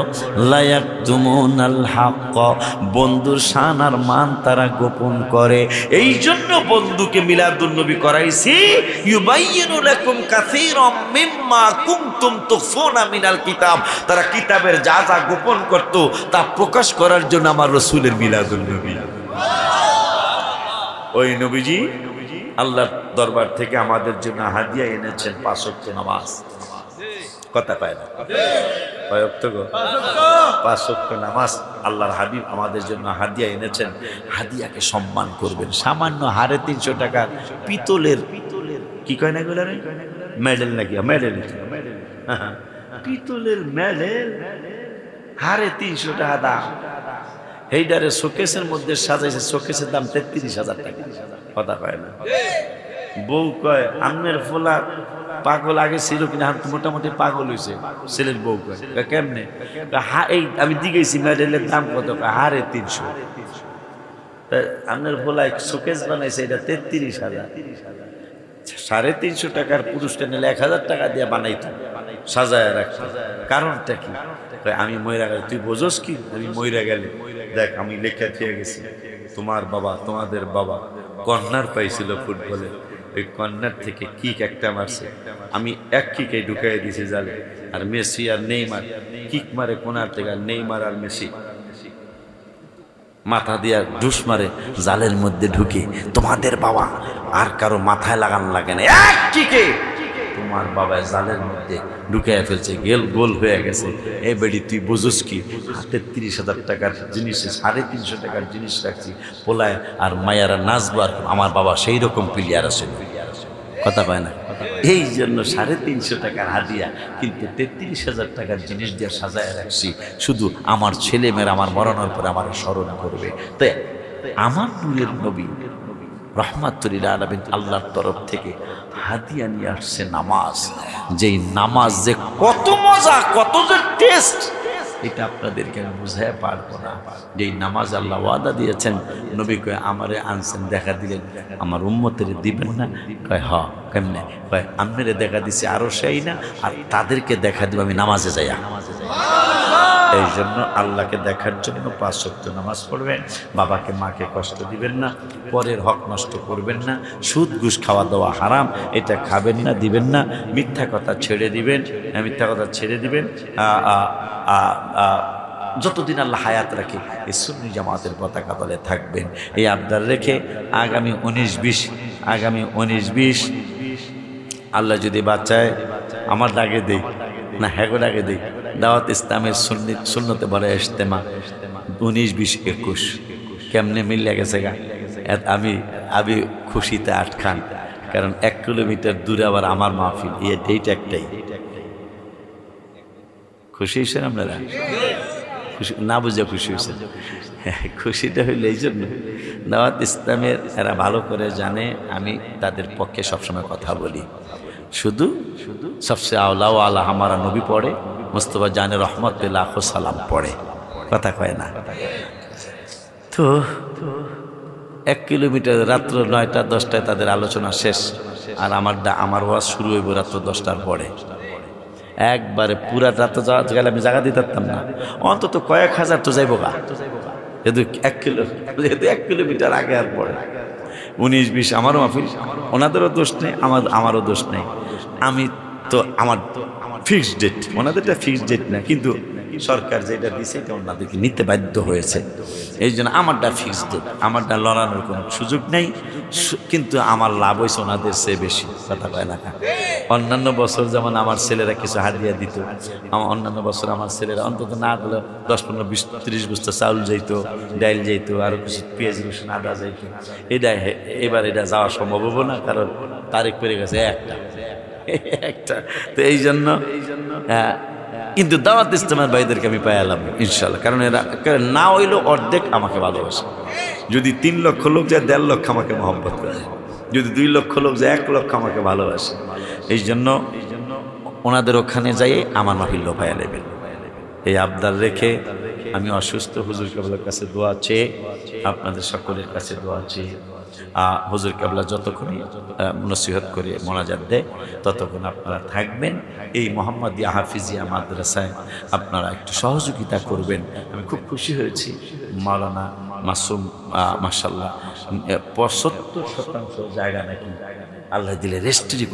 S1: লা ইয়াকতুমুনাল হক, বন্ধুর শান আর মান তারা গোপন করে। এই জন্য বন্ধুকে মিলাদুন নবী করাইছি, ইউবাইয়িনু লাকুম কাসীরাম মিম্মা কুনতুম তুখফুনা মিনাল কিতাব, তারা কিতাবের যা যা গোপন করত তা প্রকাশ করার জন্য আমার রাসূলের মিলাদুন নবী। ওই নবীজি আল্লাহর দরবার থেকে আমাদের জন্য হাদিয়া এনেছেন 5 ওয়াক্ত নামাজ, কথা পায় না, 5 ওয়াক্ত নামাজ আল্লাহর হাবিব আমাদের জন্য হাদিয়া এনেছেন। হাদিয়াকে সম্মান করবেন। সামান্য 350 টাকার পিতলের কি কয় না এগুলো, মেডেল নাকি, মেডেল পিতলের মেডেল, হারে 300 টাকা দাম। এইটারে শোকেসের মধ্যে সাজাইছে, শোকেসের দাম 33,000 টাকা। কথা কয় না। বউ কয় আমের ফোলা পাগল আগে ছিল কিনা, মোটামুটি পাগল হয়েছে। ছেলের বউ কয় কেমনে? এই আমি দিয়েছি মেডেলের দাম কত? হারে 300। আপনার ভোলায় শোকেস বানাইছে, এটা 33,000। 350 টাকার পুরুষটা নিলে 1000 টাকা দিয়ে বানাইতো, সাজায় রাখতো। কারণটা কি? আমি মইরা গেলে। তুই বোঝস কি? আমি মইরা গেলে দেখ আমি লেখা দিয়ে গেছি, তোমার বাবা তোমাদের বাবা কর্নার পাইছিল ফুটবলে, ওই কর্নার থেকে কিক একটা মারছে, আমি এক কিকে ঢুকাই দিয়েছি জালে। আর মেসি আর নেইমার কিক মারে কোনার থেকে, নেইমার আর মেসি মাথা দিয়া ডুস মারে জালের মধ্যে ঢুকে। তোমাদের বাবা আর কারো মাথায় লাগানো লাগে না, এক কিকে তোমার বাবা জালের মধ্যে ঢুকাইয়া ফেলছে, গোল হয়ে গেছে। এই বেড়ি তুই বুঝোস কি? হাতে 30,000 টাকার জিনিস, 350 টাকার জিনিস রাখছি, পোলায় আর মায়ারা নাচবো, আর আমার বাবা সেই রকম প্লেয়ার আছে। কথা কয় না? এই জন্য 350 টাকার হাদিয়া, কিন্তু 33,000 টাকার জিনিস দিয়ে সাজায় রাখছি, শুধু আমার ছেলে মেয়েরা আমার মরণের পরে আমার স্মরণ করবে। তাই আমার নূরের নবী রহমাতুল লিল আলামিন আল্লাহর তরফ থেকে হাদিয়া নিয়ে আসছে নামাজ। যেই নামাজ যে কত মজা, কত যে টেস্ট, এটা আপনাদেরকে আমি বুঝাইয়া পারবো না। যেই নামাজ আল্লাহ ওয়াদা দিয়েছেন, নবী কয় আমারে আনছেন দেখা দিলেন, আমার উম্মতের দিবেন না? কয় হ। কেমনে? কয় আম্মেরে দেখা দিছে আরো সেই না, আর তাদেরকে দেখা দিব আমি নামাজে যাইয়া। এই জন্য আল্লাহকে দেখার জন্য 5 ওয়াক্ত নামাজ পড়বেন। বাবাকে মাকে কষ্ট দিবেন না, পরের হক নষ্ট করবেন না, সুদ ঘুষ খাওয়া দাওয়া হারাম, এটা খাবেন না, দিবেন না। মিথ্যা কথা ছেড়ে দিবেন, মিথ্যা কথা ছেড়ে দিবেন। যতদিন আল্লাহ হায়াত রাখে এই সুন্নি জামাতের পতাকা তলে থাকবেন। এই আবদার রেখে আগামী 19-20 আল্লাহ যদি বাঁচায়, আমার ডাকে দেই না, হ্যাগো ডাকে দেই, দাওয়াত ইসলামের সুন্নতে বলে ইজতেমা 19-20-21 কেমনে মিলে গেছে গা। আমি খুশিতে আটখান, কারণ 1 কিলোমিটার দূরে আবার আমার মাহফিল, এই ডেট একটাই। খুশি হয়েছেন আপনারা? খুশি না বুঝে খুশি হয়েছেন? খুশিটা হইল এই জন্য, দাওয়াত ইসলামের এরা ভালো করে জানে আমি তাদের পক্ষে সবসময় কথা বলি। শুধু সবচেয়ে আওলা ও আলা হামারা নবী পড়ে, মুস্তাফা জানে রহমত পে লাখো সালাম পড়ে। কথা কয় না? তো 1 কিলোমিটার রাত্র 9টা-10টায় তাদের আলোচনা শেষ, আর আমার ওয়াজ শুরু হইব রাত্র 10টার পরে। একবারে পুরা রাত্র যাওয়া গেলে আমি জায়গা দিতে পারতাম না, অন্তত কয়েক হাজার তো যাইব গা, যেহেতু 1 কিলোমিটার আগে আর পরে। 19-20 আমারও মাহফিল, ওনাদেরও দোষ নেই, আমারও দোষ নেই। আমি তো আমার ফিক্সড ডেট, ওনাদেরটা ফিক্সড ডেট না, কিন্তু সরকার যেটা দিছে এটা ওনাদেরকে নিতে বাধ্য হয়েছে। এই জন্য আমারটা ফিক্সড ডেট, আমারটা লড়ানোর কোনো সুযোগ নেই, কিন্তু আমার লাভ হয়েছে ওনাদের চেয়ে বেশি। কথা কয় না? অন্যান্য বছর যেমন আমার ছেলেরা কিছু হাদিয়া দিত, অন্যান্য বছর আমার ছেলেরা অন্তত না হলেও 10-15-20-30 বস্তা চাউল যাইতো, ডাইল যাইতো, আরো কিছু পেঁয়াজ রসুন আদা যাইতো। এবার এটা যাওয়া সম্ভব হবো না, কারণ তারিখ পেরে গেছে একটা। তো এই জন্য কিন্তু দাওয়াত ইসলামের ভাইদেরকে আমি পাইলাম ইনশাল্লাহ, কারণ এরা না হইলেও অর্ধেক আমাকে ভালোবাসে। যদি 3 লক্ষ লোক যায়, 1.5 লক্ষ আমাকে মহব্বত করে, যদি 2 লক্ষ লোক যায়, 1 লক্ষ আমাকে ভালোবাসে। এই জন্য ওনাদের ওখানে যাই আমার মাহফিল পাইয়া নেবেন। এই আবদার রেখে আমি অসুস্থ, হুজুর কেবলার কাছে দোয়া চেয়ে, আপনাদের সকলের কাছে দোয়া চেয়ে, হুজুর কেবলা যতক্ষণই নসিহত করে মোনাজাত দেয় ততক্ষণ আপনারা থাকবেন। এই মোহাম্মদিয়া হাফিজিয়া মাদ্রাসায় আপনারা একটু সহযোগিতা করবেন। আমি খুব খুশি হয়েছি, মাওলানা মাসুম মাশাআল্লাহ 75% জায়গা নাকি আল্লাহ দিলে রেস্ট্রি